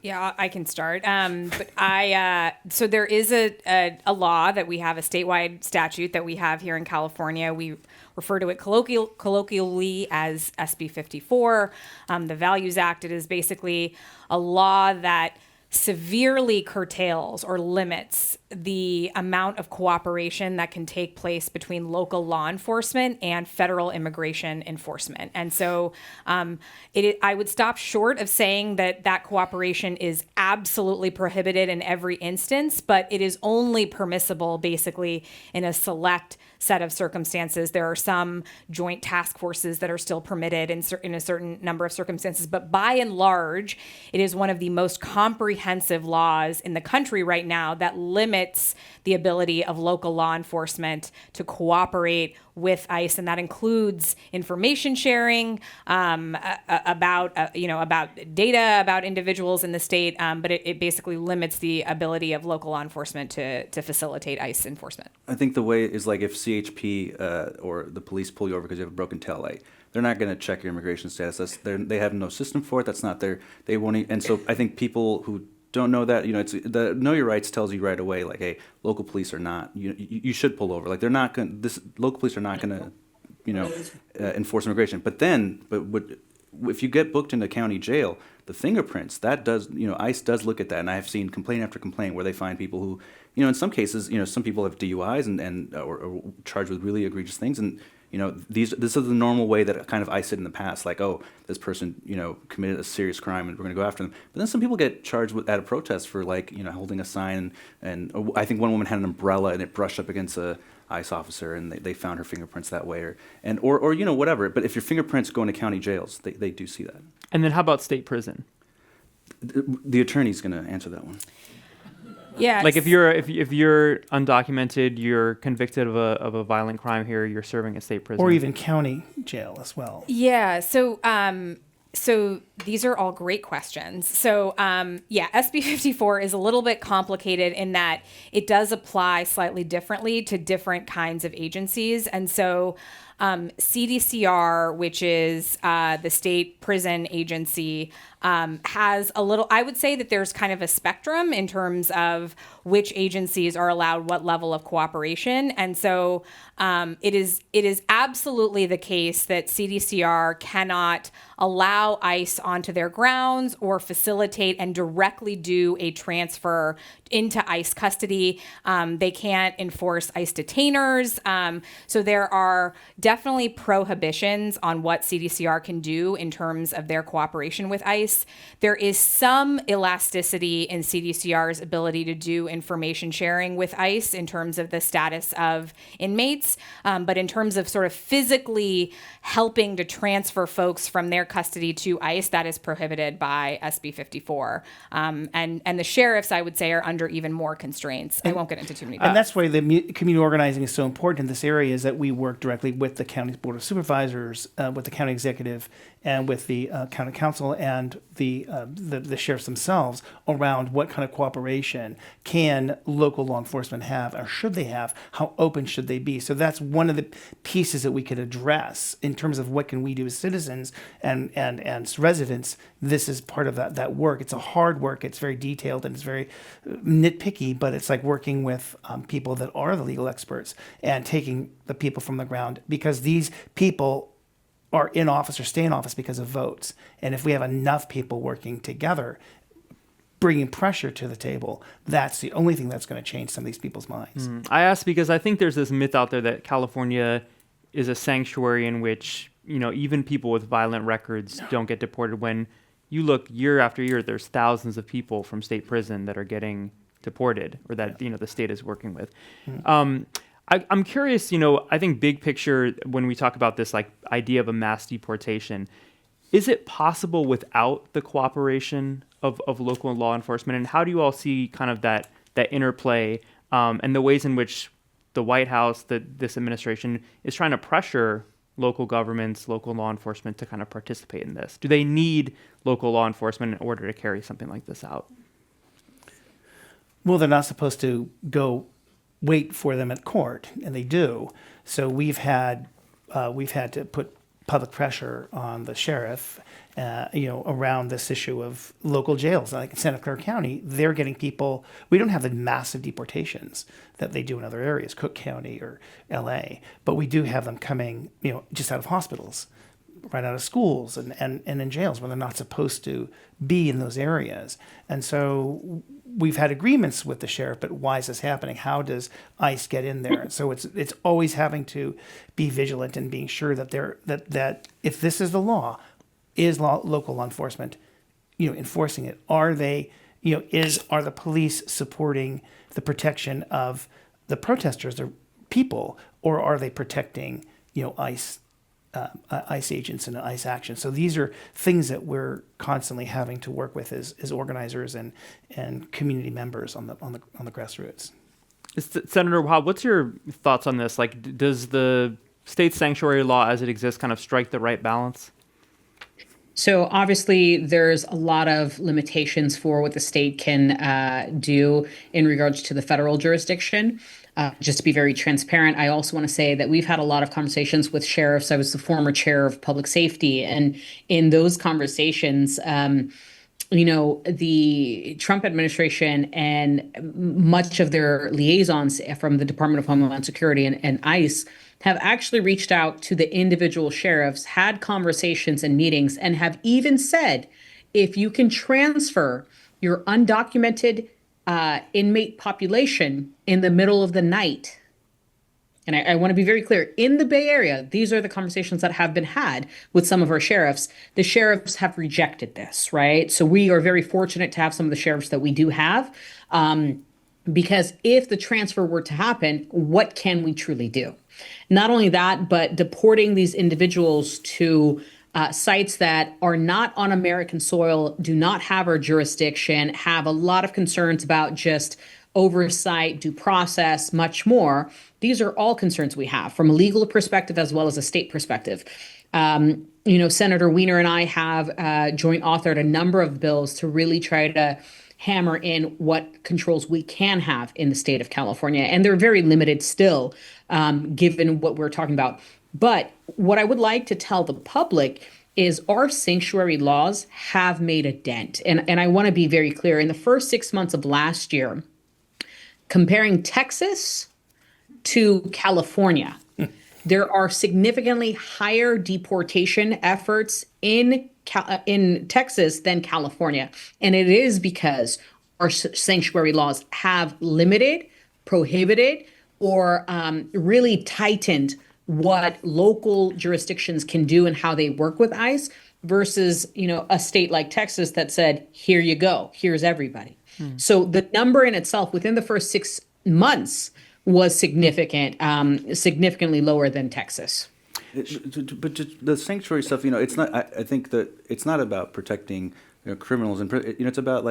Yeah, I can start. So there is a law that we have, a statewide statute that we have here in California. We refer to it colloquially as SB 54, the Values Act. It is basically a law that severely curtails or limits the amount of cooperation that can take place between local law enforcement and federal immigration enforcement. And so I would stop short of saying that cooperation is absolutely prohibited in every instance, but it is only permissible basically in a select set of circumstances. There are some joint task forces that are still permitted in a certain number of circumstances, but by and large, it is one of the most comprehensive laws in the country right now that limits the ability of local law enforcement to cooperate with ICE, and that includes information sharing about data about individuals in the state, but it basically limits the ability of local law enforcement to facilitate ICE enforcement. I think the way is like if CHP or the police pull you over because you have a broken tail light, they're not going to check your immigration status. They have no system for it. That's not their. They won't. And so I think people who don't know that, it's the Know Your Rights tells you right away, like, hey, local police are not. You should pull over. Like they're not going. Local police are not going to, enforce immigration. But if you get booked into county jail, the fingerprints, that does, ICE does look at that. And I have seen complaint after complaint where they find people who, in some cases, some people have DUIs and or charged with really egregious things. And, this is the normal way that kind of ICE did in the past. Like, oh, this person, committed a serious crime and we're going to go after them. But then some people get charged at a protest for holding a sign. And I think one woman had an umbrella and it brushed up against a ICE officer, and they found her fingerprints that way, or whatever. But if your fingerprints go into county jails, they do see that. And then how about state prison? The attorney's going to answer that one. Yeah. Like if you're undocumented, you're convicted of a violent crime here, you're serving a state prison, or even county jail as well. Yeah. So these are all great questions. So SB 54 is a little bit complicated in that it does apply slightly differently to different kinds of agencies. And so CDCR, which is the state prison agency, has a little, I would say that there's kind of a spectrum in terms of which agencies are allowed what level of cooperation. And so it is absolutely the case that CDCR cannot allow ICE onto their grounds or facilitate and directly do a transfer into ICE custody. They can't enforce ICE detainers. So there are definitely prohibitions on what CDCR can do in terms of their cooperation with ICE. There is some elasticity in CDCR's ability to do information sharing with ICE in terms of the status of inmates. But in terms of sort of physically helping to transfer folks from their custody to ICE, that is prohibited by SB 54. And the sheriffs, I would say, are under even more constraints. I won't get into too many details. And that's why the community organizing is so important in this area, is that we work directly with the county's board of supervisors, with the county executive, and with the county council and the sheriffs themselves around what kind of cooperation can local law enforcement have, or should they have? How open should they be? So that's one of the pieces that we could address in terms of what can we do as citizens and residents. This is part of that work. It's a hard work. It's very detailed and it's very nitpicky, but it's like working with people that are the legal experts and taking the people from the ground, because these people are in office or stay in office because of votes. And if we have enough people working together, bringing pressure to the table, that's the only thing that's going to change some of these people's minds. I ask because I think there's this myth out there that California is a sanctuary in which, even people with violent records don't get deported. When you look year after year, there's thousands of people from state prison that are getting deported, or that, the state is working with. I'm curious, I think big picture, when we talk about this idea of a mass deportation, is it possible without the cooperation of local law enforcement? And how do you all see kind of that interplay and the ways in which the White House, this administration, is trying to pressure local governments, local law enforcement to kind of participate in this? Do they need local law enforcement in order to carry something like this out? Well, they're not supposed to go wait for them at court, and they do. So we've had to put public pressure on the sheriff, around this issue of local jails. Like in Santa Clara County, they're getting people. We don't have the massive deportations that they do in other areas, Cook County or L.A., but we do have them coming, just out of hospitals, right out of schools, and in jails where they're not supposed to be in those areas. And so we've had agreements with the sheriff, but why is this happening? How does ICE get in there? And so it's always having to be vigilant and being sure that that if this is the law, is local law enforcement, enforcing it? Are they, are the police supporting the protection of the protesters, the people, or are they protecting, ICE? ICE agents and ICE action. So these are things that we're constantly having to work with as organizers and community members on the grassroots. Senator Wahab, what's your thoughts on this? Like, does the state sanctuary law as it exists kind of strike the right balance? So obviously, there's a lot of limitations for what the state can do in regards to the federal jurisdiction. Just to be very transparent, I also want to say that we've had a lot of conversations with sheriffs. I was the former chair of public safety. And in those conversations, the Trump administration and much of their liaisons from the Department of Homeland Security and ICE have actually reached out to the individual sheriffs, had conversations and meetings, and have even said, if you can transfer your undocumented inmate population in the middle of the night. And I want to be very clear, in the Bay Area, these are the conversations that have been had with some of our sheriffs. The sheriffs have rejected this, right? So we are very fortunate to have some of the sheriffs that we do have, because if the transfer were to happen, what can we truly do? Not only that, but deporting these individuals to sites that are not on American soil, do not have our jurisdiction, have a lot of concerns about just oversight, due process, much more. These are all concerns we have from a legal perspective as well as a state perspective. Senator Wiener and I have joint authored a number of bills to really try to hammer in what controls we can have in the state of California. And they're very limited still, given what we're talking about. But what I would like to tell the public is our sanctuary laws have made a dent. And I want to be very clear. In the first 6 months of last year, comparing Texas to California, there are significantly higher deportation efforts in Texas than California. And it is because our sanctuary laws have limited, prohibited, or really tightened what local jurisdictions can do and how they work with ICE versus, a state like Texas that said, here you go, here's everybody. So the number in itself within the first 6 months was significantly lower than Texas. But just the sanctuary stuff, it's not. I think that it's not about protecting criminals, and it's about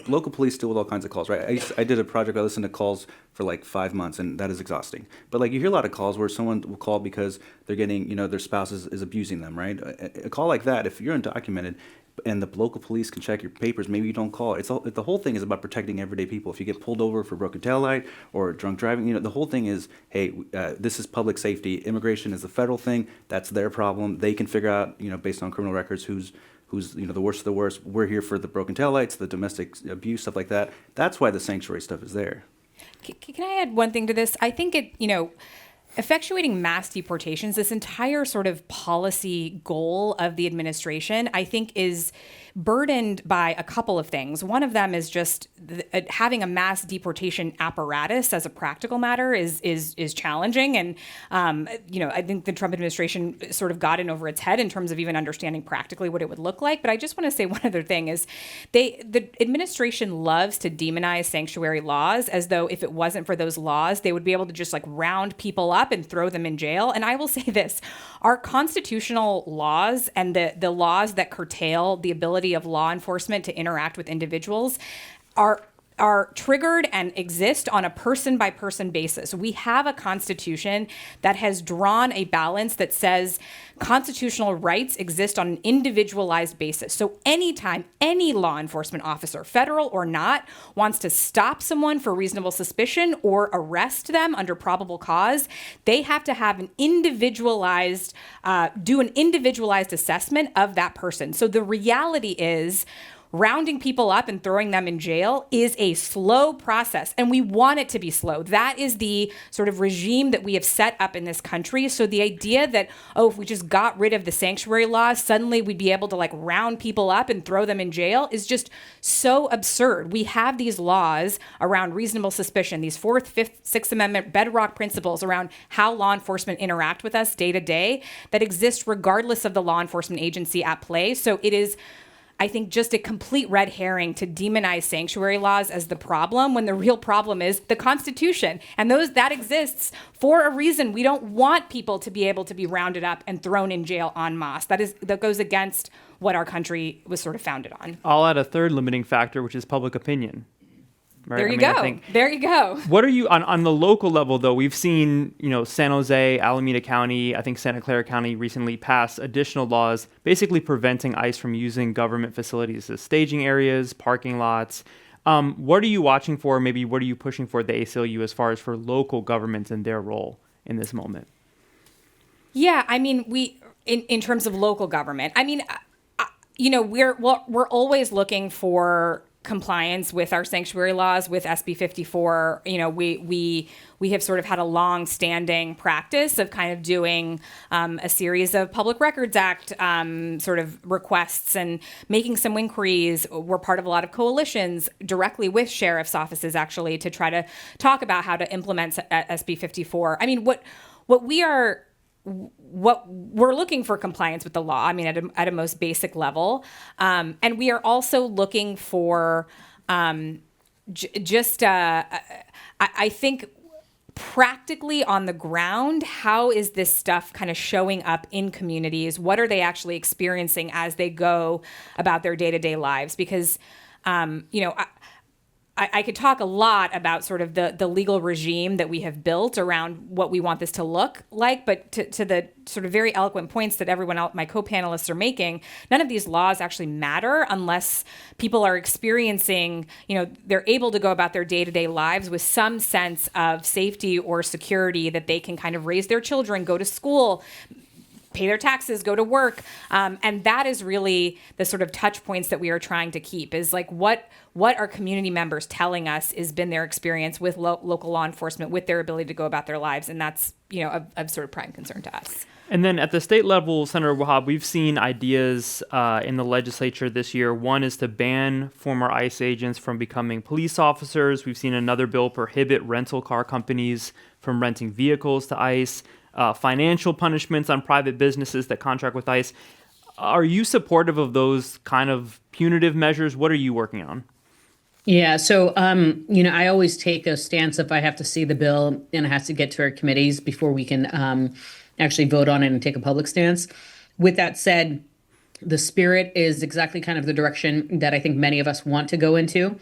local police deal with all kinds of calls, right? I did a project. I listened to calls for 5 months, and that is exhausting. But you hear a lot of calls where someone will call because they're getting, their spouse is abusing them, right? A call like that, if you're undocumented, and the local police can check your papers, maybe you don't call. The whole thing is about protecting everyday people. If you get pulled over for broken taillight or drunk driving, the whole thing is, hey, this is public safety. Immigration is a federal thing. That's their problem. They can figure out, based on criminal records, who's the worst of the worst. We're here for the broken taillights, the domestic abuse, stuff like that. That's why the sanctuary stuff is there. Can I add one thing to this? I think effectuating mass deportations, this entire sort of policy goal of the administration, I think is burdened by a couple of things. One of them is just having a mass deportation apparatus as a practical matter is challenging. And, I think the Trump administration sort of got in over its head in terms of even understanding practically what it would look like. But I just want to say one other thing is the administration loves to demonize sanctuary laws as though if it wasn't for those laws, they would be able to just round people up and throw them in jail. And I will say this, our constitutional laws and the laws that curtail the ability of law enforcement to interact with individuals are triggered and exist on a person-by-person basis. We have a constitution that has drawn a balance that says constitutional rights exist on an individualized basis. So anytime any law enforcement officer, federal or not, wants to stop someone for reasonable suspicion or arrest them under probable cause, they have to have do an individualized assessment of that person. So the reality is, rounding people up and throwing them in jail is a slow process, and we want it to be slow. That is the sort of regime that we have set up in this country. So the idea that, oh, if we just got rid of the sanctuary laws, suddenly we'd be able to like round people up and throw them in jail is just so absurd. We have these laws around reasonable suspicion, these Fourth, Fifth, Sixth Amendment bedrock principles around how law enforcement interact with us day to day that exist regardless of the law enforcement agency at play. So it is, I think, just a complete red herring to demonize sanctuary laws as the problem when the real problem is the Constitution. And that exists for a reason. We don't want people to be able to be rounded up and thrown in jail en masse. That goes against what our country was sort of founded on. I'll add a third limiting factor, which is public opinion. Right? There you go. There you go. What are you on the local level though? We've seen, San Jose, Alameda County, I think Santa Clara County recently passed additional laws basically preventing ICE from using government facilities as staging areas, parking lots. What are you watching for? Maybe what are you pushing for the ACLU as far as for local governments and their role in this moment? Yeah, I mean, in terms of local government, I mean, we're always looking for compliance with our sanctuary laws, with SB 54. We have sort of had a long-standing practice of kind of doing a series of Public Records Act sort of requests and making some inquiries. We're part of a lot of coalitions directly with sheriff's offices, actually, to try to talk about how to implement SB 54. I mean, what we're looking for compliance with the law, I mean, at a most basic level. And we are also looking for I think practically on the ground, how is this stuff kind of showing up in communities? What are they actually experiencing as they go about their day-to-day lives? Because, I could talk a lot about sort of the legal regime that we have built around what we want this to look like, but to the sort of very eloquent points that everyone else, my co-panelists are making, none of these laws actually matter unless people are experiencing, they're able to go about their day-to-day lives with some sense of safety or security that they can kind of raise their children, go to school, pay their taxes, go to work. And that is really the sort of touch points that we are trying to keep, is like what are community members telling us has been their experience with local law enforcement, with their ability to go about their lives. And that's, of sort of prime concern to us. And then at the state level, Senator Wahab, we've seen ideas in the legislature this year. One is to ban former ICE agents from becoming police officers. We've seen another bill prohibit rental car companies from renting vehicles to ICE. Financial punishments on private businesses that contract with ICE. Are you supportive of those kind of punitive measures? What are you working on? Yeah, so, I always take a stance if I have to see the bill and it has to get to our committees before we can actually vote on it and take a public stance. With that said, the spirit is exactly kind of the direction that I think many of us want to go into.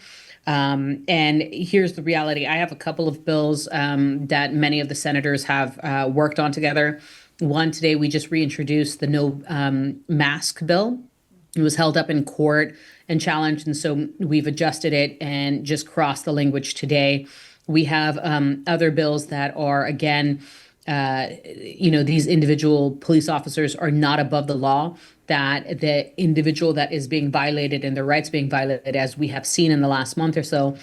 And here's the reality. I have a couple of bills that many of the senators have worked on together. One today, we just reintroduced the no mask bill. It was held up in court and challenged, and so we've adjusted it and just crossed the language today. We have other bills that are, again, these individual police officers are not above the law, that the individual that is being violated and their rights being violated, as we have seen in the last month or so,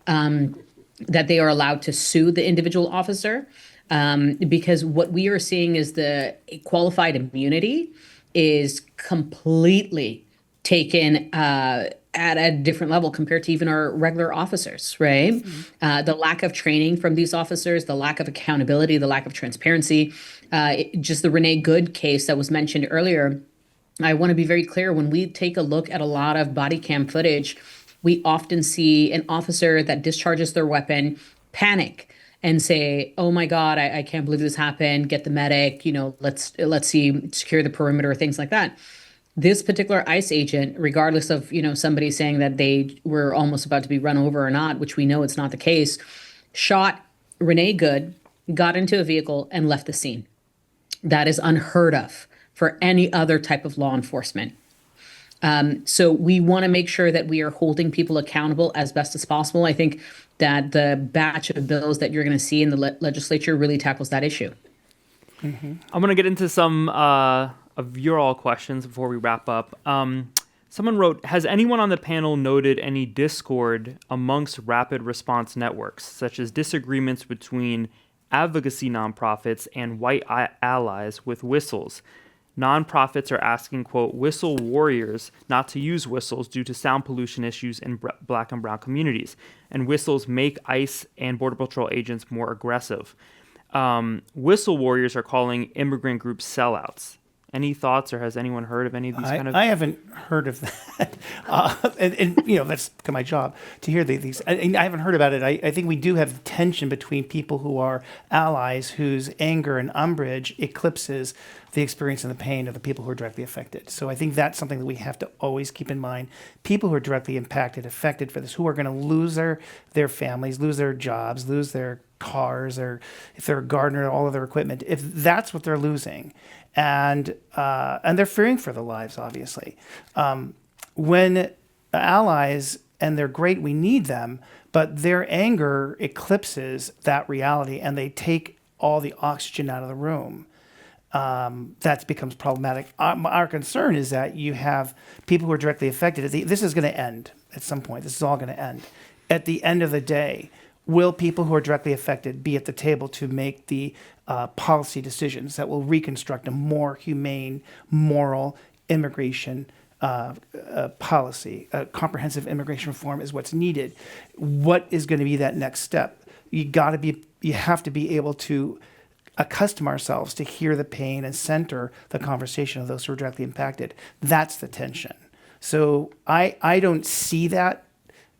that they are allowed to sue the individual officer. Because what we are seeing is the qualified immunity is completely taken at a different level compared to even our regular officers, right? Mm-hmm. The lack of training from these officers, the lack of accountability, the lack of transparency, just the Renee Good case that was mentioned earlier. I want to be very clear, when we take a look at a lot of body cam footage, we often see an officer that discharges their weapon panic and say, oh my God, I can't believe this happened. Get the medic, let's see, secure the perimeter, things like that. This particular ICE agent, regardless of, somebody saying that they were almost about to be run over or not, which we know it's not the case, shot Renee Good, got into a vehicle and left the scene. That is unheard of for any other type of law enforcement. So we want to make sure that we are holding people accountable as best as possible. I think that the batch of bills that you're going to see in the legislature really tackles that issue. Mm-hmm. I'm going to get into some of your all questions before we wrap up. Someone wrote, has anyone on the panel noted any discord amongst rapid response networks, such as disagreements between advocacy nonprofits and white allies with whistles? Nonprofits are asking, quote, whistle warriors not to use whistles due to sound pollution issues in black and brown communities. And whistles make ICE and Border Patrol agents more aggressive. Whistle warriors are calling immigrant groups sellouts. Any thoughts, or has anyone heard of any of these kind of? I haven't heard of that, and that's my job to hear these. I haven't heard about it. I think we do have tension between people who are allies whose anger and umbrage eclipses the experience and the pain of the people who are directly affected. So I think that's something that we have to always keep in mind. People who are directly affected for this, who are going to lose their families, lose their jobs, lose their cars, or if they're a gardener, all of their equipment. If that's what they're losing. And they're fearing for their lives, obviously. When allies, and they're great, we need them, but their anger eclipses that reality, and they take all the oxygen out of the room. That becomes problematic. Our concern is that you have people who are directly affected. This is going to end at some point. This is all going to end. At the end of the day, will people who are directly affected be at the table to make the policy decisions that will reconstruct a more humane, moral immigration policy? Comprehensive immigration reform is what's needed. What is going to be that next step? You have to be able to accustom ourselves to hear the pain and center the conversation of those who are directly impacted. That's the tension. So I don't see that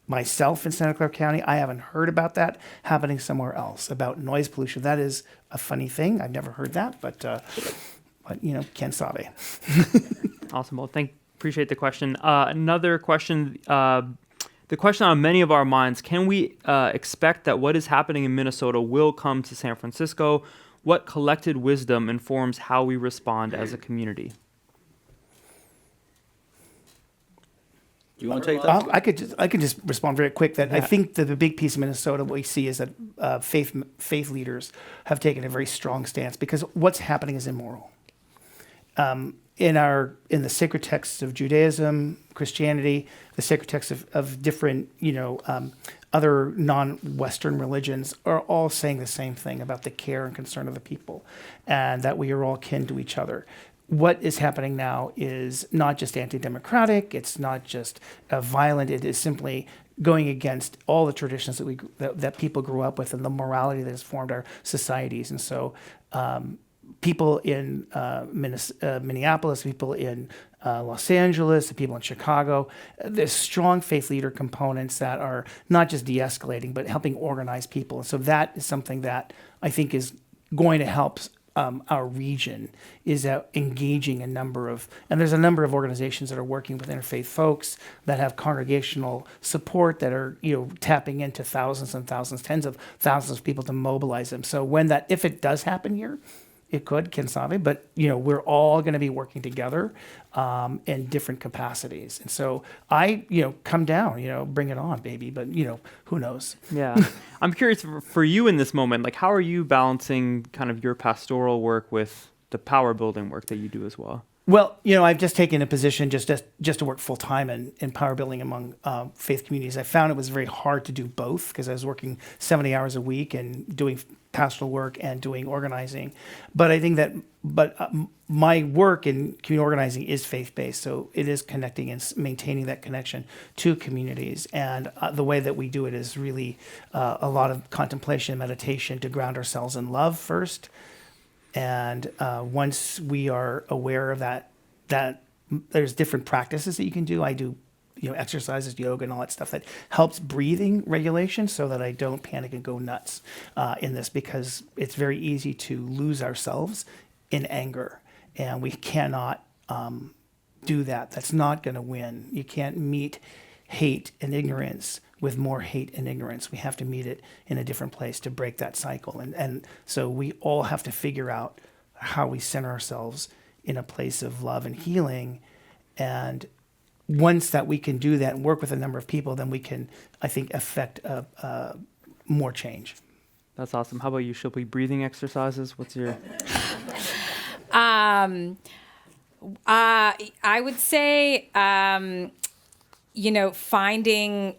myself in Santa Clara County. I haven't heard about that happening somewhere else, about noise pollution. That is a funny thing. I've never heard that, but quien sabe. Awesome. Well, appreciate the question. Another question, the question on many of our minds, can we expect that what is happening in Minnesota will come to San Francisco? What collected wisdom informs how we respond as a community? Do you want to take that? I could just respond very quick that I think that the big piece of Minnesota what we see is that faith leaders have taken a very strong stance, because what's happening is immoral. In the sacred texts of Judaism, Christianity, the sacred texts of different other non-Western religions are all saying the same thing about the care and concern of the people, and that we are all kin to each other. What is happening now is not just anti-democratic, it's not just violent, it is simply going against all the traditions that people grew up with and the morality that has formed our societies. And so people in Minneapolis, people in Los Angeles, the people in Chicago, there's strong faith leader components that are not just de-escalating, but helping organize people. And so that is something that I think is going to help our region, is engaging and there's a number of organizations that are working with interfaith folks that have congregational support that are, tapping into thousands and thousands, tens of thousands of people to mobilize them. So if it does happen here, it could, quién sabe, but we're all going to be working together in different capacities. And so come down, bring it on, baby. But who knows? Yeah, I'm curious for you in this moment. Like, how are you balancing kind of your pastoral work with the power building work that you do as well? Well, I've just taken a position just to work full time in power building among faith communities. I found it was very hard to do both, because I was working 70 hours a week and doing pastoral work and doing organizing. But I think that my work in community organizing is faith-based, so it is connecting and maintaining that connection to communities. And the way that we do it is really a lot of contemplation and meditation to ground ourselves in love first. And once we are aware of that there's different practices that you can do. I do exercises, yoga, and all that stuff that helps breathing regulation, so that I don't panic and go nuts in this, because it's very easy to lose ourselves in anger, and we cannot do that. That's not going to win. You can't meet hate and ignorance with more hate and ignorance. We have to meet it in a different place to break that cycle. And so we all have to figure out how we center ourselves in a place of love and healing. And once that we can do that and work with a number of people, then we can, I think, affect more change. That's awesome. How about you, Shilpi? Breathing exercises? What's your... I would say, finding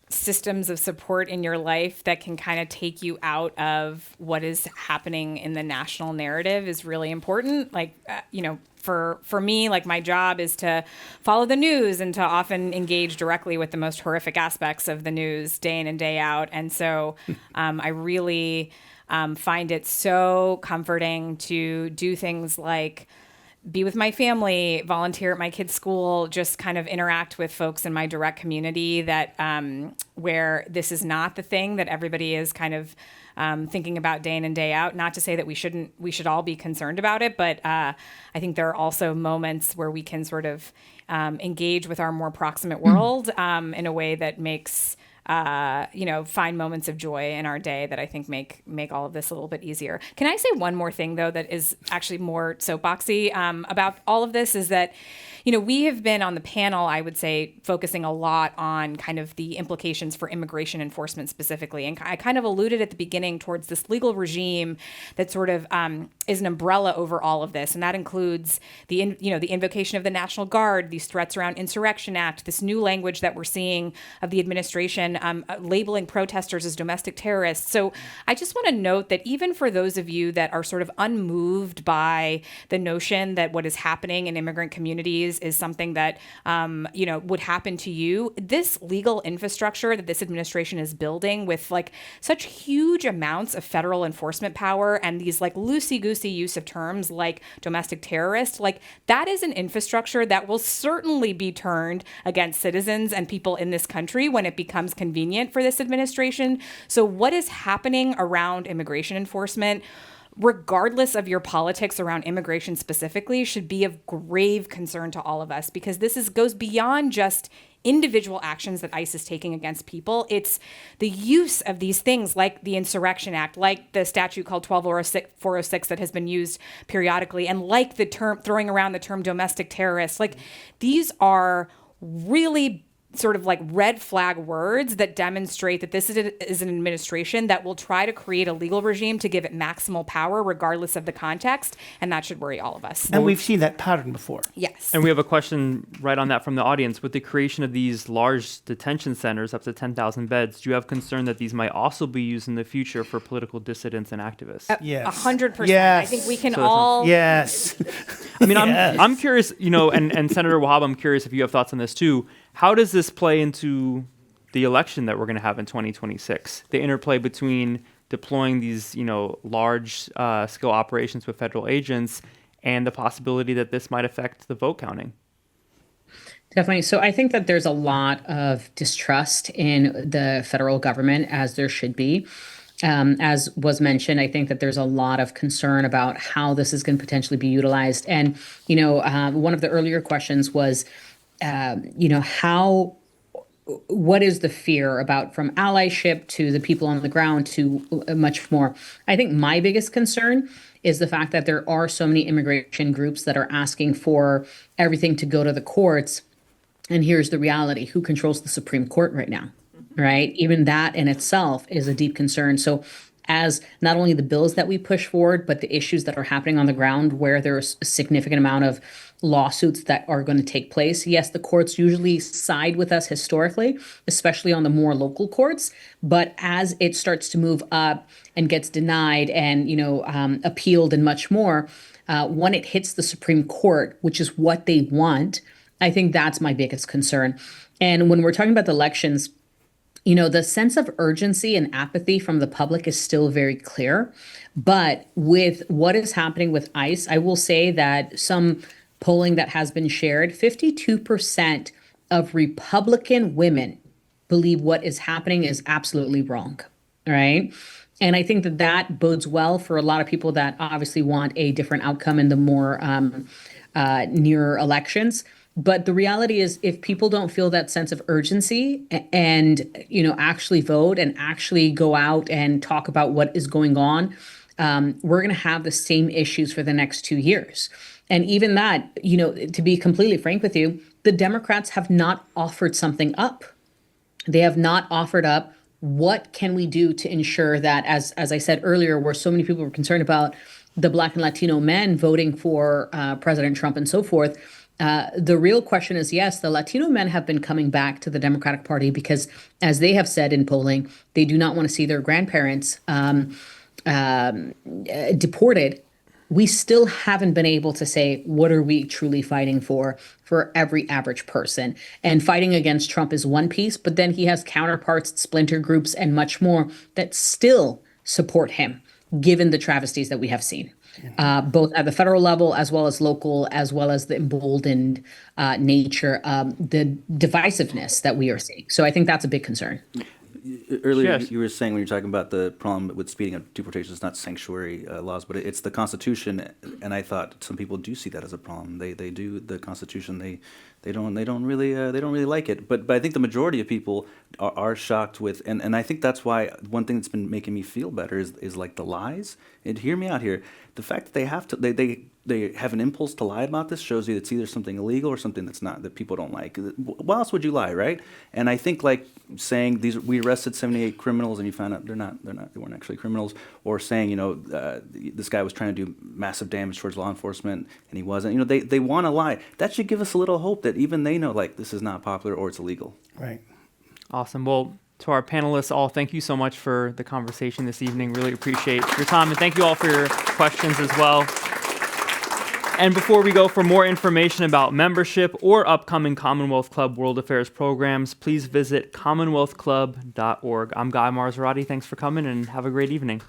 systems of support in your life that can kind of take you out of what is happening in the national narrative is really important. Like, for me, like my job is to follow the news and to often engage directly with the most horrific aspects of the news day in and day out. And so I really find it so comforting to do things like be with my family, volunteer at my kids' school, just kind of interact with folks in my direct community that where this is not the thing that everybody is kind of thinking about day in and day out. Not to say that we should all be concerned about it, but I think there are also moments where we can sort of engage with our more proximate world in a way that makes find moments of joy in our day that I think make all of this a little bit easier. Can I say one more thing, though, that is actually more soapboxy about all of this is that, we have been on the panel, I would say, focusing a lot on kind of the implications for immigration enforcement specifically. And I kind of alluded at the beginning towards this legal regime that sort of is an umbrella over all of this. And that includes the invocation of the National Guard, these threats around Insurrection Act, this new language that we're seeing of the administration labeling protesters as domestic terrorists. So I just want to note that even for those of you that are sort of unmoved by the notion that what is happening in immigrant communities is something that, would happen to you, this legal infrastructure that this administration is building with like such huge amounts of federal enforcement power and these like loosey-goosey use of terms like domestic terrorist, like that is an infrastructure that will certainly be turned against citizens and people in this country when it becomes convenient for this administration. So what is happening around immigration enforcement, regardless of your politics around immigration specifically, should be of grave concern to all of us, because this goes beyond just individual actions that ICE is taking against people. It's the use of these things like the Insurrection Act, like the statute called 12406 that has been used periodically, and like the term throwing around the term domestic terrorist. Like these are really sort of like red flag words that demonstrate that this is an administration that will try to create a legal regime to give it maximal power regardless of the context, and that should worry all of us. And we've seen that pattern before. Yes. And we have a question right on that from the audience. With the creation of these large detention centers, up to 10,000 beds, do you have concern that these might also be used in the future for political dissidents and activists? Yes. 100%. Yes. I think we can So all... Yes. I mean, Yes. I'm curious, and Senator Wahab, I'm curious if you have thoughts on this too. How does this play into the election that we're going to have in 2026? The interplay between deploying these, large scale operations with federal agents and the possibility that this might affect the vote counting. Definitely. So I think that there's a lot of distrust in the federal government, as there should be. As was mentioned, I think that there's a lot of concern about how this is going to potentially be utilized. And, one of the earlier questions was, what is the fear about from allyship to the people on the ground to much more? I think my biggest concern is the fact that there are so many immigration groups that are asking for everything to go to the courts. And here's the reality: who controls the Supreme Court right now, right? Even that in itself is a deep concern. So as not only the bills that we push forward, but the issues that are happening on the ground where there's a significant amount of lawsuits that are going to take place. Yes, the courts usually side with us historically, especially on the more local courts. But as it starts to move up and gets denied and, appealed and much more, when it hits the Supreme Court, which is what they want, I think that's my biggest concern. And when we're talking about the elections, the sense of urgency and apathy from the public is still very clear. But with what is happening with ICE, I will say that some polling that has been shared, 52% of Republican women believe what is happening is absolutely wrong, right? And I think that that bodes well for a lot of people that obviously want a different outcome in the more near elections. But the reality is, if people don't feel that sense of urgency and, actually vote and actually go out and talk about what is going on, we're going to have the same issues for the next 2 years. And even that, to be completely frank with you, the Democrats have not offered something up. They have not offered up what can we do to ensure that, as I said earlier, where so many people were concerned about the Black and Latino men voting for President Trump and so forth. The real question is, yes, the Latino men have been coming back to the Democratic Party because, as they have said in polling, they do not want to see their grandparents deported. We still haven't been able to say, what are we truly fighting for every average person? And fighting against Trump is one piece, but then he has counterparts, splinter groups, and much more that still support him, given the travesties that we have seen, both at the federal level as well as local, as well as the emboldened nature, the divisiveness that we are seeing. So I think that's a big concern. Earlier, Yes. you were saying when you were talking about the problem with speeding up deportation, it's not sanctuary laws, but it's the Constitution. And I thought some people do see that as a problem. They do the Constitution. They don't really like it. But I think the majority of people are shocked with, and I think that's why one thing that's been making me feel better is like the lies. And hear me out here. The fact that they have to they have an impulse to lie about this shows you it's either something illegal or something that's not, that people don't like. Why else would you lie, right? And I think like saying we arrested 78 criminals and you found out they weren't actually criminals, or saying this guy was trying to do massive damage towards law enforcement and he wasn't. They want to lie. That should give us a little hope that even they know like this is not popular or it's illegal. Right. Awesome. Well, to our panelists all, thank you so much for the conversation this evening. Really appreciate your time, and thank you all for your questions as well. And before we go, for more information about membership or upcoming Commonwealth Club World Affairs programs, please visit commonwealthclub.org. I'm Guy Marzorati. Thanks for coming, and have a great evening.